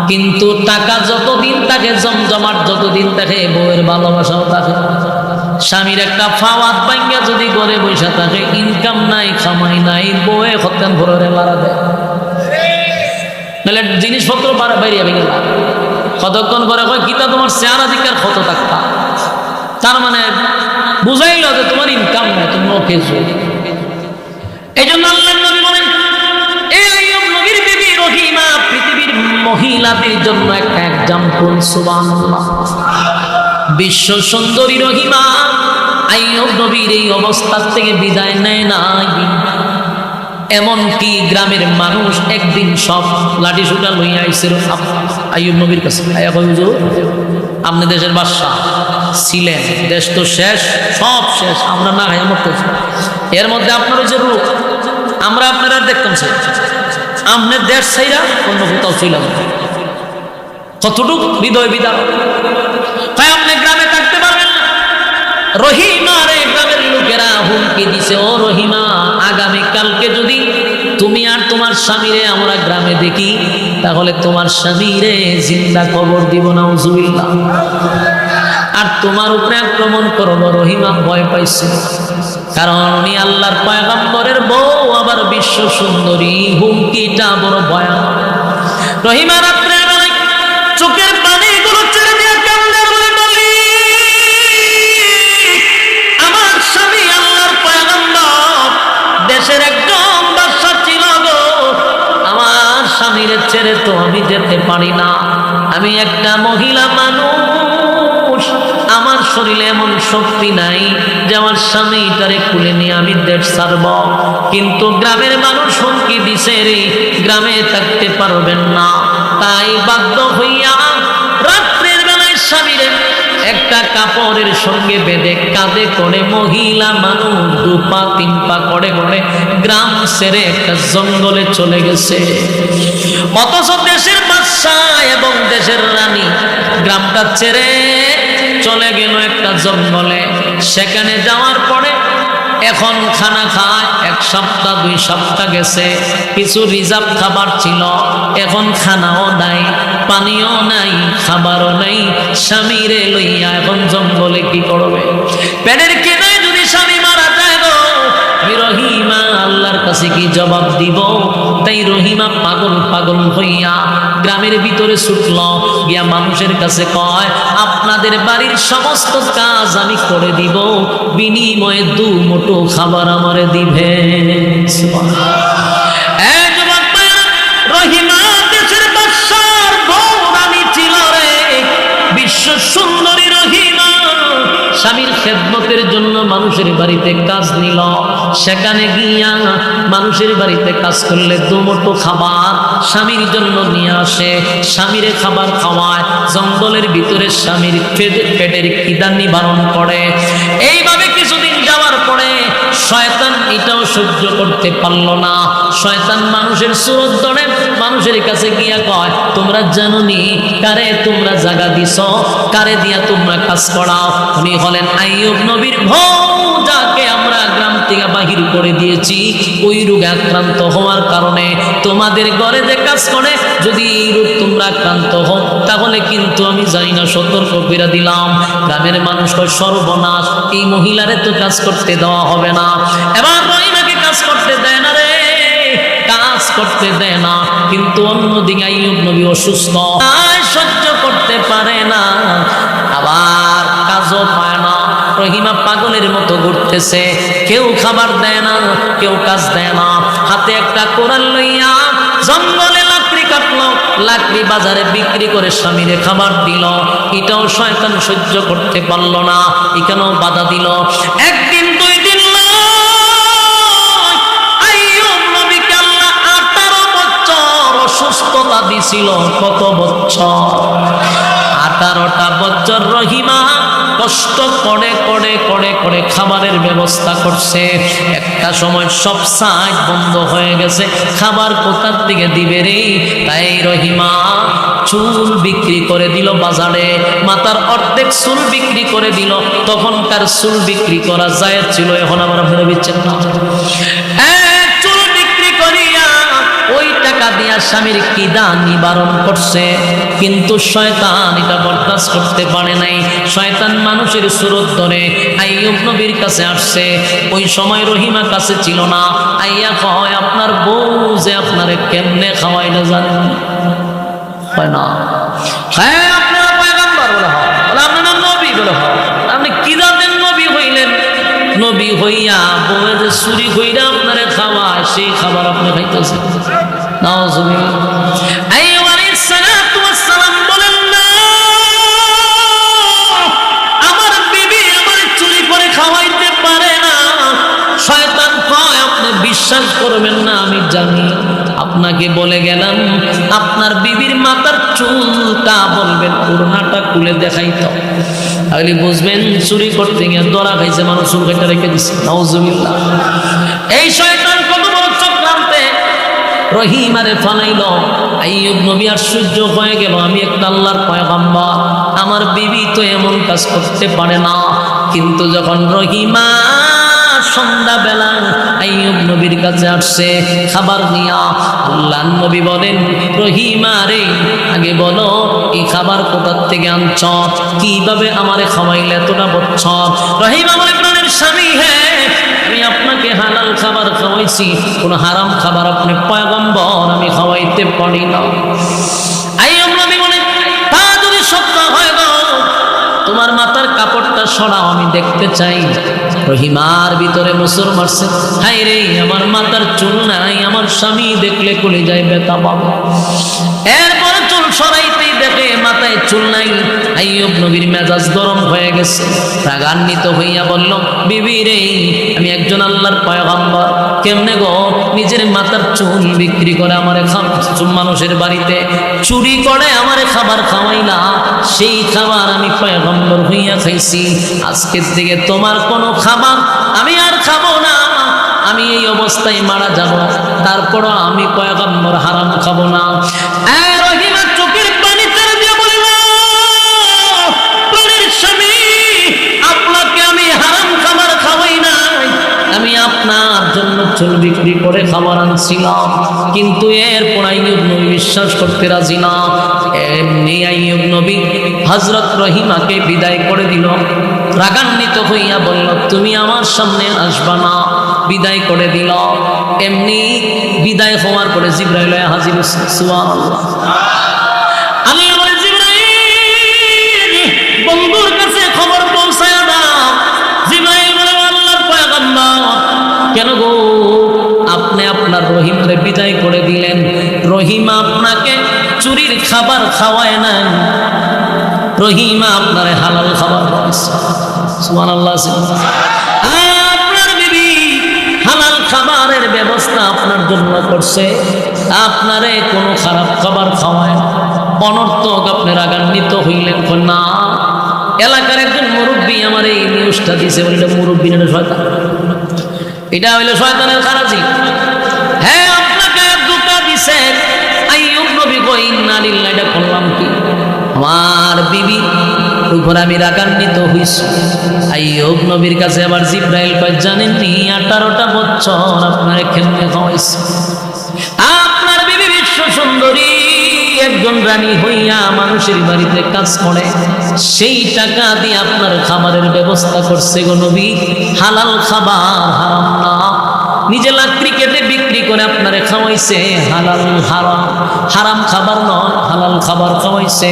কিন্তু টাকা যতদিন থাকে, জমজমাট যতদিন থাকে, বউয়ের ভালোবাসাও থাকে। স্বামীর একটা ফাওয়াত ভাঙ্গা যদি ঘরে বসে থাকে, ইনকাম নাই, কামাই নাই, বউয়ে খতম ভরে মারা দেয়, নাহলে জিনিসপত্র বাইরে ভেঙে যায়। কতক্ষণ করে কয়, গীতা তোমার চেহারা দিকার ক্ষত থাকতা, তার মানে বুঝাইল যে তোমার ইনকাম নাই, তুমি ওকে। এই জন্য আল্লাহ নবী বলেন, এই আইয়ুব নবীর বিবি রহিমা পৃথিবীর মহিলাদের জন্য একটা এক্সাম্পল। সুবহানাল্লাহ। বিশ্ব সুন্দরী রহিমা আইয়ুব নবীর এই অবস্থার থেকে বিদায় নেয় নাই। এমনকি গ্রামের মানুষ একদিন সব লাঠি সুটা লইয়া আইসের আইয়ুব নবীর কাছে, আয়া কই, হুজুর আপনি দেশের বাদশা ছিলেন, দেশ তো শেষ, সব শেষ, আমরা না খাই মরতেছি, এর মধ্যে আপনার ওই যে রূপ, আমরা আপনারা দেখতাম সে, আপনার দেশ ছাইরা অন্য কোথাও ছিলাম, কতটুক হৃদয় বিদার, তাই আপনি গ্রামে থাকতে পারবেন না, রহিমারে গ্রামের লোকেরা হুমকি দিছে, ও রহিমা, আগামী কালকে যদি তুমি আর তোমার স্বামীরে আমরা গ্রামে দেখি, তাহলে তোমার স্বামীরে জিন্দা কবর দিব না, নাউজুবিল্লাহ, আর তোমার উপরে আক্রমণ করব। রহিমা ভয় পাইছে, কারণ উনি আল্লাহর পয়গম্বরের বউ, আবার বিশ্ব সুন্দরী, হুমকিটা বড় ভয়ানক। রহিমা রাত্রের বেলায় চোখের পানিগুলো ছেড়ে দিয়ে কান্নার বলে বলি, আমার স্বামী আল্লাহর পয়গম্বর, দেশের একজন বাদশা ছিল গো, আমার স্বামীর ছেড়ে তো আমি যেতে পারি না। আমি একটা মহিলা মানুষ, আমার শরীরে এমন শক্তি নাই যে আমার স্বামীটারে খুলে নিয়ে আমি দেশ ছাড়ব। কিন্তু গ্রামের মানুষ হুমকি দিছে রে, গ্রামে থাকতে পারবেন না। তাই বাধ্য হইয়া রাত্রের বেলায় স্বামীরে একটা কাপড়ের সঙ্গে বেঁধে কাঁধে করে মহিলা মানুষ 2 পা 3 পা করে করে গ্রাম ছেড়ে একটা জঙ্গলে চলে গেছে। অথচ দেশের বাদশা এবং দেশের রানী গ্রামটা ছেড়ে চলে গেল একটা জঙ্গলে। সেখানে যাওয়ার পরে এখন খানা খায় 1 সপ্তাহ 2 সপ্তাহ গেছে, কিছু রিজার্ভ খাবার ছিল, এখন খানাও নাই, পানিও নাই, খাবারও নাই। স্বামীরে লইয়া এখন জঙ্গলে কি করবে? পেটের কেনায় যদি স্বামী মারা যায় গো, আমি রহিমা আল্লাহর কাছে কি জবাব দিব? তাই রহিমা পাগল পাগল হইয়া গ্রামের ভিতরে ছুটল, গিয়া মানুষের কাছে কয়, আপনাদের বাড়ির সমস্ত কাজ আমি করে দিব, বিনিময়ে 2 মুঠো খাবার আমারে দিবে। রহিমা দেশের বাদশার বউ রানী ছিল রে, বিশ্ব সুন্দরী রহিমা স্বামীর খেদমতের জন্য মানুষের বাড়িতে কাজ নিল। সেখানে গিয়া মানুষের বাড়িতে কাজ করলে 2 মুঠো খাবার স্বামীর জন্য নিয়ে আসে, স্বামীরে খাবার খাওয়ায়, জঙ্গলের ভিতরে স্বামীর পেটের খিদা নিবারণ করে। এইভাবে কিছুদিন যাওয়ার পরে শয়তান এটাও সহ্য করতে পারলো না। শয়তান মানুষের সুরত ধরে মানুষের কাছে গিয়া কয়, তোমরা জানোনি কারে তোমরা জায়গা দিছ, কারে দিয়া তোমরা কাজ করাও? উনি হলেন আইয়ুব নবীর বউ, যাকে আমরা গ্রাম থেকে বাহির করে দিয়েছি। ওই রোগে আক্রান্ত হওয়ার কারণে তোমাদের ঘরে যে কাজ করে, যদি এই রোগ তোমরা আক্রান্ত হও, তাহলে কিন্তু আমি জানি না, সতর্ক করে দিলাম। গ্রামের মানুষ কয়, সর্বনাশ, এই মহিলারে তো কাজ করতে দেওয়া হবে না। এবার রহিমাকে কাজ করতে দেয় না রে, কাজ করতে দেয় না। কিন্তু অন্যদিকে আইয়ুব নবী অসুস্থ, সহ্য করতে পারে না, আবার কাজও পায় না। রহিমা পাগলের মতো ঘুরতেছে, কেউ খাবার দেয় না, কেউ কাজ দেয় না। হাতে একটা কোরাল লইয়া জঙ্গলে লাকড়ি কাটলো, লাকড়ি বাজারে বিক্রি করে স্বামীরে খাবার দিল। এটাও শয়তান সহ্য করতে পারল না, এখানেও বাধা দিল। একদিন 2 দিন আইয়ুব নবীকে আল্লাহ 18 বছর অসুস্থতা দিছিল। কত বছর? 18টা বছর রহিমা কষ্ট করে করে করে করে খাবারের ব্যবস্থা করছে। একটা সময় সব সাইড বন্ধ হয়ে গেছে, খাবার কোথার থেকে দিবে রে? তাই রহিমা চুল বিক্রি করে দিল বাজারে, মাথার অর্ধেক চুল বিক্রি করে দিল। তখনকার চুল বিক্রি করা যায় ছিল, এখন আমরা ভেবে দিচ্ছেন না। চুল বিক্রি করিয়া ওই টাকা দিয়া স্বামীর কিদা নিবারণ করছে। কিন্তু শয়তান এটা বরদাস্ত করতে পারে নাই। শয়তান মানুষের সুরত ধরে আইয়ুব নবীর কাছে আসছে। ওই সময় রহিমা কাছে ছিল না। আইয়া কয়, আপনার বউ যে আপনারে কেমনে খাওয়াই না জানেন? হয় না, হ্যাঁ আপনারা পয়গম্বর বলে হয়, বলে আপনারা নবী বলে হয়, আপনি কি জানেন নবী হইলেন? নবী হইয়া বউয়ে যে চুরি হইরা আপনারে খাওয়ায়, সেই খাবার আপনি খাইতেছেন। নাউজুবিল্লাহ। আইয়ুব আলাইহিস সালাতু ওয়াস সালাম বলেন, না, আমার বিবি আমার চুরি করে খাওয়াইতে পারে না। শয়তান কয়, আপনি বিশ্বাস করবেন না, আমি জানি। আপনাকে বলে গেলাম, আপনার বিবির মাথার চুলটা বলবেন ওড়নাটা খুলে দেখাইতো, তাহলে বুঝবেন চুরি করতে গিয়ে ধরা খাইছে, মানুষ চুল কেটে রেখে দিচ্ছে। নাউজুবিল্লাহ। এই শয়তান কত বড় চক্রান্তে রহিমারে ফালাইল। আইয়ুব নবী আশ্চর্য হয়ে গেল, আমি একটা আল্লাহর পয়গম্বর, আমার বিবি তো এমন কাজ করতে পারে না। কিন্তু যখন রহিমা সন্ধ্যাবেলা আইয়ুব নবীর কাছে আসছে খাবার নিয়া, আল্লাহ নবী বলেন, রহিমা রে, আগে বলো এই খাবার কোথা থেকে আনছ, কিভাবে আমারে খাওয়াইলে এতটা বছর? রহিমা বলে, প্রাণের স্বামী, হ্যাঁ আমি আপনাকে হালাল খাবার খাওয়াইছি, কোন হারাম খাবার আপনি পয়গম্বর আমি খাওয়াইতে পারি না। আইয়ুব নবী বলে, তা যদি সত্য হয় গো, তোমার মাথার কাপড়টা সরাও, আমি দেখতে চাই। রহিমার ভিতরে মুসুর মারছে, হাই রে আমার মাথার চুল নাই, আমার স্বামী দেখলে কলিজায় ব্যথা পাবো। এরপরে চুল সরাইতেই দেখে মাথায় চুল নাই। আইয়ুব নবীর মেজাজ গরম হয়ে গেছে, রাগান্বিত হইয়া বলল, বিবি রে, আমি একজন আল্লাহর পয়গম্বর, কেমনে গো নিজের মাথার চুল বিক্রি করে আমারে মানুষের বাড়িতে চুরি করে আমারে খাবার খাওয়াইলা, সেই খাবার আমি পয়গম্বর হইয়া খাইছি, আজকের থেকে তোমার কোনো খাবার আমি আর খাবো না, আমি এই অবস্থায় মারা যাব, তারপরও আমি পয়গম্বর হারাম খাবো না। রহিমা চোখের পানি ছেড়ে দিয়ে বলিল, প্রাণের স্বামী, আপনাকে আমি হারাম খাবার খাওয়াই নাই, আমি আপনার জন্য চুল বিক্রি করে খাবার আনছিলাম, কিন্তু এরপর আইয়ুব নবী বিশ্বাস করতে রাজি না। এমনি আইয়ুব নবী হযরত রহিমাকে বিদায় করে দিল। রাগান্বিত হইয়া বলল, তুমি আমার সামনে আসবা না, বিদায় করে দিল। এমনি বিদায় হওয়ার পরে জিবরাইল হাজির হয়েছে। সুবহানাল্লাহ। আল্লাহ বলে, জিবরাইল বন্ধুর কাছে খবর পৌঁছায় দাও। জিবরাইল বলে, আল্লাহর পয়গম্বর, কেন গো আপনি আপনার রহিমরে বিদায় করে দিলেন? রহিমা আপনাকে চুরির খাবার খাওয়ায় নাই, রহিমা আপনারে হালাল খাবার খাওয়াইছে। সুবহানাল্লাহ। আপনার বিবি হালাল খাবারের ব্যবস্থা আপনার জন্য করছে, আপনারে কোনো খারাপ খাবার খাওয়ায় না। অনর্থক আপনি রাগান্বিত হইলেন না। এলাকার একজন মুরব্বী আমার এই নিউজটা দিছে, বলে মুরব্বী না শয়তান, এটা হইলো শয়তানের খারাজি। হ্যাঁ আপনাকে দুটা দিছে। আইয়ুব নবী কই, ইন্না লিল্লাহি, এটা করলাম কি? আমার বিবি উপর আমি রাগান্বিত হইছি। আইয়ুব নবীর কাছে আবার জিবরাইল কয়, জানেন নি 18টা বছর আপনার কেমনে খাওয়াইছে? আপনার বিবি বিশ্ব সুন্দরী একজন রানী হইয়া মানুষের বাড়িতে কাজ করে, সেই টাকা দিয়ে আপনার খাবারের ব্যবস্থা করছে গো নবী। হালাল খাবার হারাম না, নিজে লাকড়ি কেটে বিক্রি করে আপনারে খাওয়াইছে। হালাল হারাম, হারাম খাবার নয়, হালাল খাবার খাওয়াইছে।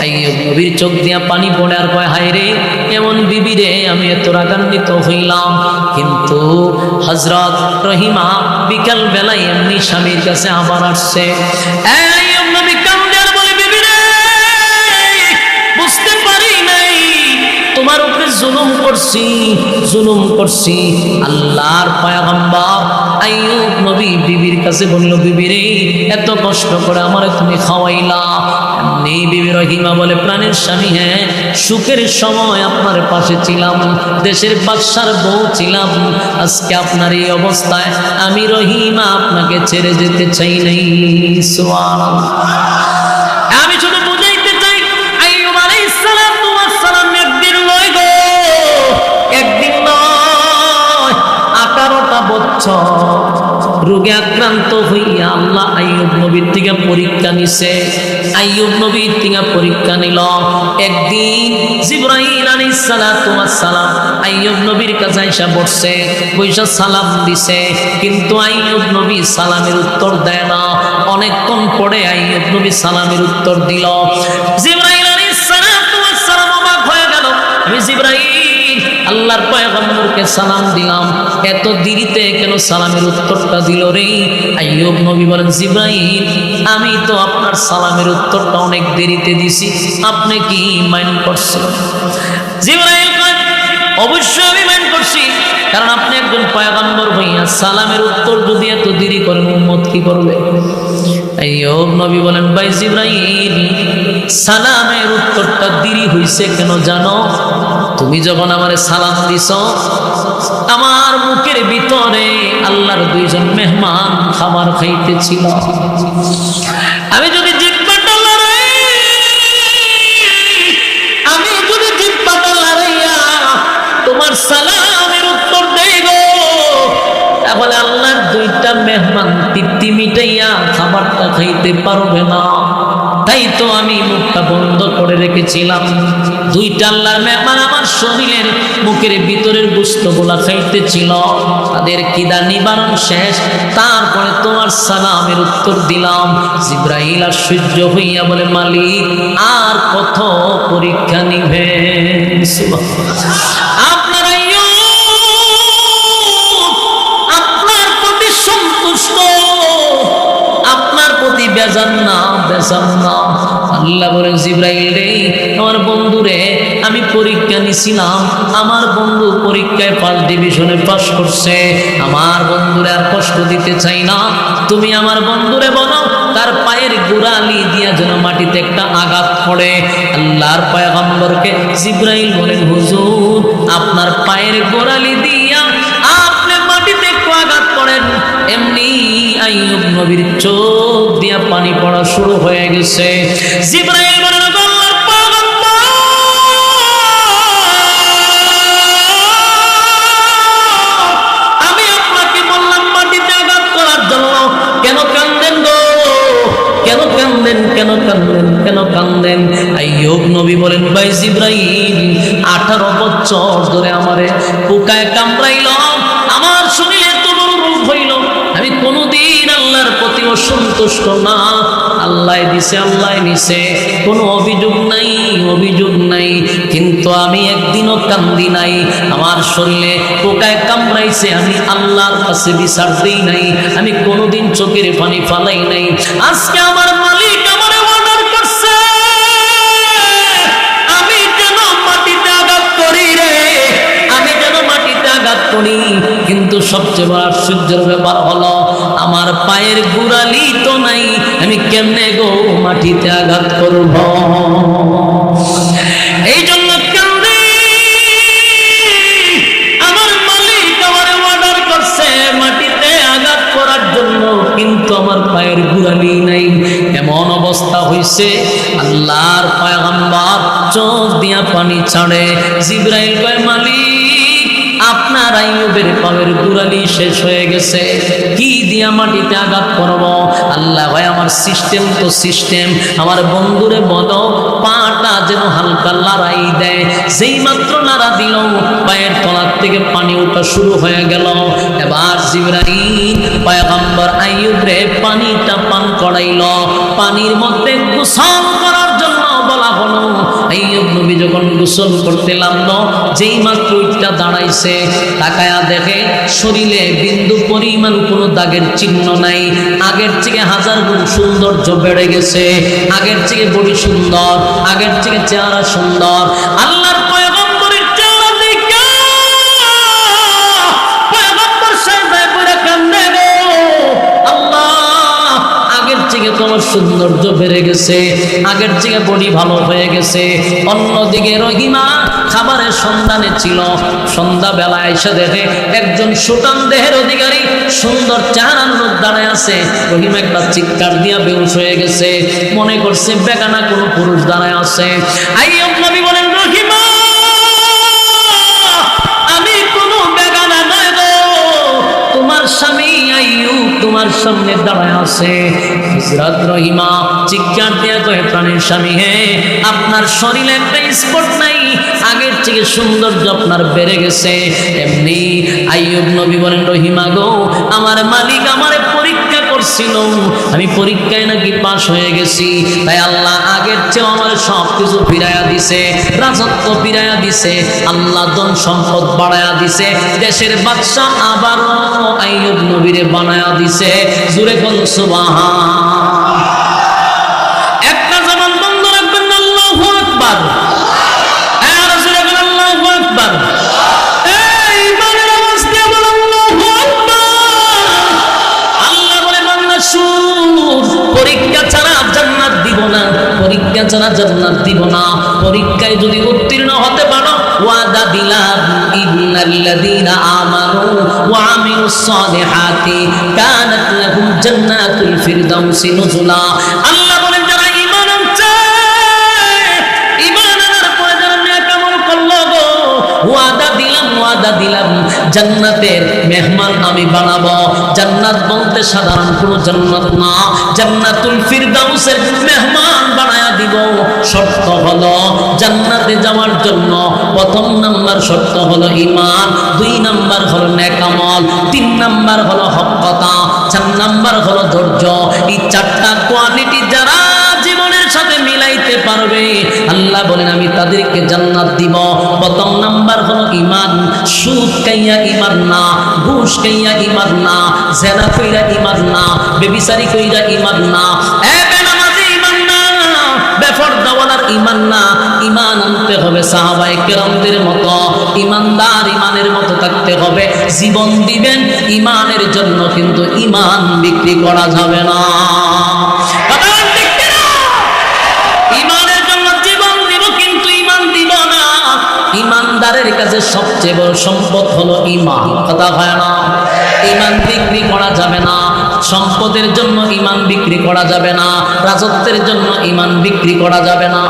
আইয়ুব নবীর চোখ দিয়া পানি পড়ে আর কয়, হায় রে এমন বিবি রে, আমি এত রাগান্বিত হইলাম। কিন্তু হযরত রহিমা বিকাল বেলায় এমনি স্বামীর কাছে আবার আসছে। আইয়ুব নবী কান্দে আর বলে, বিবি রে বুঝতে পারি নাই তোমার উপরে জুলুম করছি। আল্লাহর পয়গম্বর আইয়ুব নবী বিবির কাছে বলল, বিবি রে এত কষ্ট করে আমারে তুমি খাওয়াইলা। এমনি বিবি রহিমা বলে, প্রাণের স্বামী, হ্যাঁ সুখের সময় আপনার পাশে ছিলাম, দেশের বাদশার বউ ছিলাম, আজকে আপনার এই অবস্থায় আমি রহিমা আপনাকে ছেড়ে যেতে চাই নাই। সুবহানাল্লাহ। আমি শুধু বুঝাইতে চাই, আইয়ুব আলাইহিস সালাতু ওয়াস সালাম একদিন নয় গো, একদিন নয় 18টা বছর রোগে আক্রান্ত হইয়া আল্লাহ আইয়ুব নবীর থেকে পরীক্ষা নিছে। আইয়ুব নবীর থেকে পরীক্ষা নিল। একদিন জিবরাইল আলাইহিস সালাতু ওয়াস সালাম আইয়ুব নবীর কাছে এসে বসছে, বইসা সালাম দিছে, কিন্তু আইয়ুব নবী সালামের উত্তর দেয় না। অনেকক্ষণ পরে আইয়ুব নবী সালামের উত্তর দিল। জিবরাইল আলাইহিস সালাতু ওয়াস সালাম অবাক হয়ে গেল, আমি জিবরাইল আল্লাহর পয়গম্বরকে সালাম দিলাম, এত দেরিতে কেন সালামের উত্তরটা দিল রে? আইয়ুব নবী বলেন, জিবরাইল আমি তো আপনার সালামের উত্তরটা অনেক দেরিতে দিছি, আপনি কি মাইন্ড করছেন? জিবরাইল কয়, অবশ্যই আমি মাইন্ড করছি, কারণ আপনি একজন পয়গম্বর হইয়া সালামের উত্তর যদি এত দেরি করেন উম্মত কি করবে? আইয়ুব নবী বলেন, ভাই জিবরাইল সালামের উত্তরটা দেরি হইছে কেন জানো? তুমি যখন আমারে সালাম দিছ, আমার মুখের ভিতরে আল্লাহর দুইজন মেহমান খাবার খাইতেছিল। আমি যদি জিহ্বাটা লড়াইয়া মেহমান তৃপ্তি মিটাইয়া খাবারটা খাইতে পারবে না, তাই তো আমি মুখটা বন্ধ করে রেখেছিলাম। দুইটা আল্লাহর মেহমান আমার শরীরের মুখের ভিতরের গোশতগুলা খাইতেছিল, তাদের খিদা নিবারণ শেষ, তারপরে তোমার সালামের উত্তর দিলাম। জিবরাইল আশ্চর্য হইয়া বলে, মালিক আর কত পরীক্ষা নিবেন? আপনার আপনার প্রতি সন্তুষ্ট, আপনার প্রতি বেজান না, বেজান না। আল্লাহ বলে, জিবরাইল রে, আমার বন্ধু রে, আমি পরীক্ষা নিছিলাম, আমার বন্ধু পরীক্ষায় ফার্স্ট ডিভিশনে পাস করছে, আমার বন্ধুরে আর কষ্ট দিতে চাই না, তুমি আমার বন্ধুরে বলো তার পায়ের গোড়ালি দিয়া যেন মাটিতে একটা আঘাত পড়ে। আল্লাহর পয়গম্বরকে জিবরাইল বলেন, হুজুর আপনার পায়ের গোড়ালি দিয়া আপনি মাটিতে একটু আঘাত করেন, এমনি আইয়ুব নবীর চোখ দিয়া পানি পড়া শুরু হয়ে গেছে। জিবরাইল বলেন, আল্লাহর পয়গম্বর, আমি আপনাকে বললাম মাটিতে আঘাত করার জন্য, কেন কান্দেন গো, কেন কান্দেন, কেন কান্দেন, কেন কান্দেন? আইয়ুব নবী বলেন, ভাই জিবরাইল 18 বছর ধরে আমারে পোকায় কামড়াইল, আমার শরীরে এত বড় রোগ হইল, আমি কোনোদিন আল্লাহর প্রতি অসন্তুষ্ট না, আল্লাহ দিছে, আল্লাহ নিছে, কোনো অভিযোগ নাই, অভিযোগ নাই, কিন্তু আমি একদিনও কান্দি নাই, আমার শরীরে পোকায় কামড়াইছে, আমি আল্লাহর কাছে বিচার দিই নাই, আমি কোনোদিন চোখের পানি ফালাই নাই। আজকে আমার মালিক আমারে অর্ডার করছে, আমি যেন মাটিতে আঘাত করি রে, আমি যেন মাটিতে আঘাত করি, কিন্তু সবচেয়ে বড় আশ্চর্যের ব্যাপার হলো আমার পায়ের গোড়ালি তো নাই, আমি কেমনে গো মাটিতে আঘাত করব? এই জন্য কান্দি, আমার মালিক আমার অর্ডার করছে মাটিতে আঘাত করার জন্য, কিন্তু আমার পায়ের গোড়ালি নাই। এমন অবস্থা হইছে, আল্লাহর পয়গম্বর চোখ দিয়া পানি ছাড়ে। জিবরাইল কয়, মালিক আপনার আইয়ুবের পায়ের গোড়ালি শেষ হয়ে গেছে, কি দিয়া মাটিতে আঘাত করব? আল্লাহ ভাই, আমার সিস্টেম তো সিস্টেম, আমার বন্ধুরে বলো পাটা যেন হালকা লড়াই দেয়, যেই মাত্র নাড়া দিল পায়ের তলার থেকে পানি ওঠা শুরু হয়ে গেল। এবার জিবরাইল পয়গম্বর আইয়ুব রে পানিটা পান করাইল, পানির মধ্যে গোসল করার জন্য বলা হলো। আইয়ুব নবী যখন গোসল করতে লাগলো, যেই মাত্র ওইটা দাঁড়াইছে, তাকায়া দেখে শরীরে বিন্দু পরিমাণ কোনো দাগের চিহ্ন নাই, আগের থেকে 1000 গুণ সৌন্দর্য বেড়ে গেছে, আগের থেকে বডি সুন্দর, আগের থেকে চেহারা সুন্দর। আল্লাহর পয়গম্বরের চেহারা দেখে পয়গম্বর সাহেব বলে কান্দে গো, আল্লাহ আগের থেকে তোমার সৌন্দর্য বেড়ে গেছে, আগের থেকে বডি ভালো হয়ে গেছে। অন্যদিকে রহিমা খাবারের সন্ধানে ছিল, সন্ধ্যাবেলায় এসে দেখে একজন সুঠাম দেহের অধিকারী সুন্দর চেহারার লোক দাঁড়ায় আছে। রহিমা একটা চিৎকার দিয়া বেহুশ হয়ে গেছে, মনে করছে বেগানা কোনো পুরুষ দাঁড়ায় আছে। আইয়ুব নবী বলেন, রহিমা আমি কোনো বেগানা নয় গো, তোমার স্বামী আইয়ুব তোমার সামনে দাঁড়ায় আছে। হযরত রহিমা চিৎকার দিয়া কয়, প্রাণের স্বামী হে, আপনার শরীরে একটা স্পট নাই, আগের থেকে সৌন্দর্য আপনার বেড়ে গেছে। এমনি আইয়ুব নবী বলেন, রহিমা গো, আমার মালিক আমারে পরীক্ষা করছিল, আমি পরীক্ষায় নাকি পাশ হয়ে গেছি, তাই আল্লাহ আগের চেয়ে আমার সব কিছু ফিরাইয়া দিছে, রাজত্ব ফিরাইয়া দিছে, আল্লাহ ধন সম্পদ বাড়াইয়া দিছে, দেশের বাদশা আবারও আইয়ুব নবীরে বানায়া দিছে। জোরে কোন সুবহান। একটা জবান বন্ধ রাখবেন না, আল্লাহু আকবার। পরীক্ষা ছাড়া জান্নাত দিব না, পরীক্ষা ছাড়া জান্নাত দিব না। পরীক্ষায় যদি উত্তীর্ণ হতে পারো, ওয়াদা দিলাম, ইন্নাল্লাযীনা আমানু ওয়া আমিলুস সালিহাতি কানাত লাহুম জান্নাতুল ফিরদাউসি নুজুলা। আল্লাহ বলেন, যারা ঈমান আনছে, ঈমান আনার পরে যারা নেক আমল করলো গো, ওয়াদা দিলাম দিলাম, ওয়াদা দিলাম, জান্নাতের মেহমান আমি বানাবো। জান্নাত বলতে সাধারণ কোনো জান্নাত না, জান্নাতুল ফিরদাউসের মেহমান বানায়া দিব। শর্ত হলো জান্নাতে যাওয়ার জন্য প্রথম নাম্বার শর্ত হলো ঈমান, 2 নাম্বার হলো নেক আমল, 3 নাম্বার হলো হক কথা, 4 নাম্বার হলো ধৈর্য। এই 4টা কোয়ালিটি যারা জীবনের সাথে মিলাইতে পারবে আল্লাহ বলেন আমি তাদেরকে জান্নাত দিব। প্রথম নাম্বার হলো ঈমান, সুদ খাইয়া ঈমান না, ঘুষ খাইয়া ঈমান না, জেনা কইরা ঈমান না, বেবিচারি কইরা ঈমান না, বেনামাজি ঈমান না, বেপরদাওয়ালার ঈমান না। ঈমান আনতে হবে সাহাবায়ে কেরামদের মতো, ঈমানদার ঈমানের মতো থাকতে হবে। জীবন দিবেন ঈমানের জন্য, কিন্তু ঈমান বিক্রি করা যাবে না। ঈমানের জন্য জীবন দিব, কিন্তু ঈমান দিব না। ঈমানদারের কাছে সবচেয়ে বড় সম্পদ হলো ঈমান, কথা হয় না? ঈমান বিক্রি করা যাবে না। সম্পদের জন্য ঈমান বিক্রি করা যাবে না, রাজত্বের জন্য ঈমান বিক্রি করা যাবে না।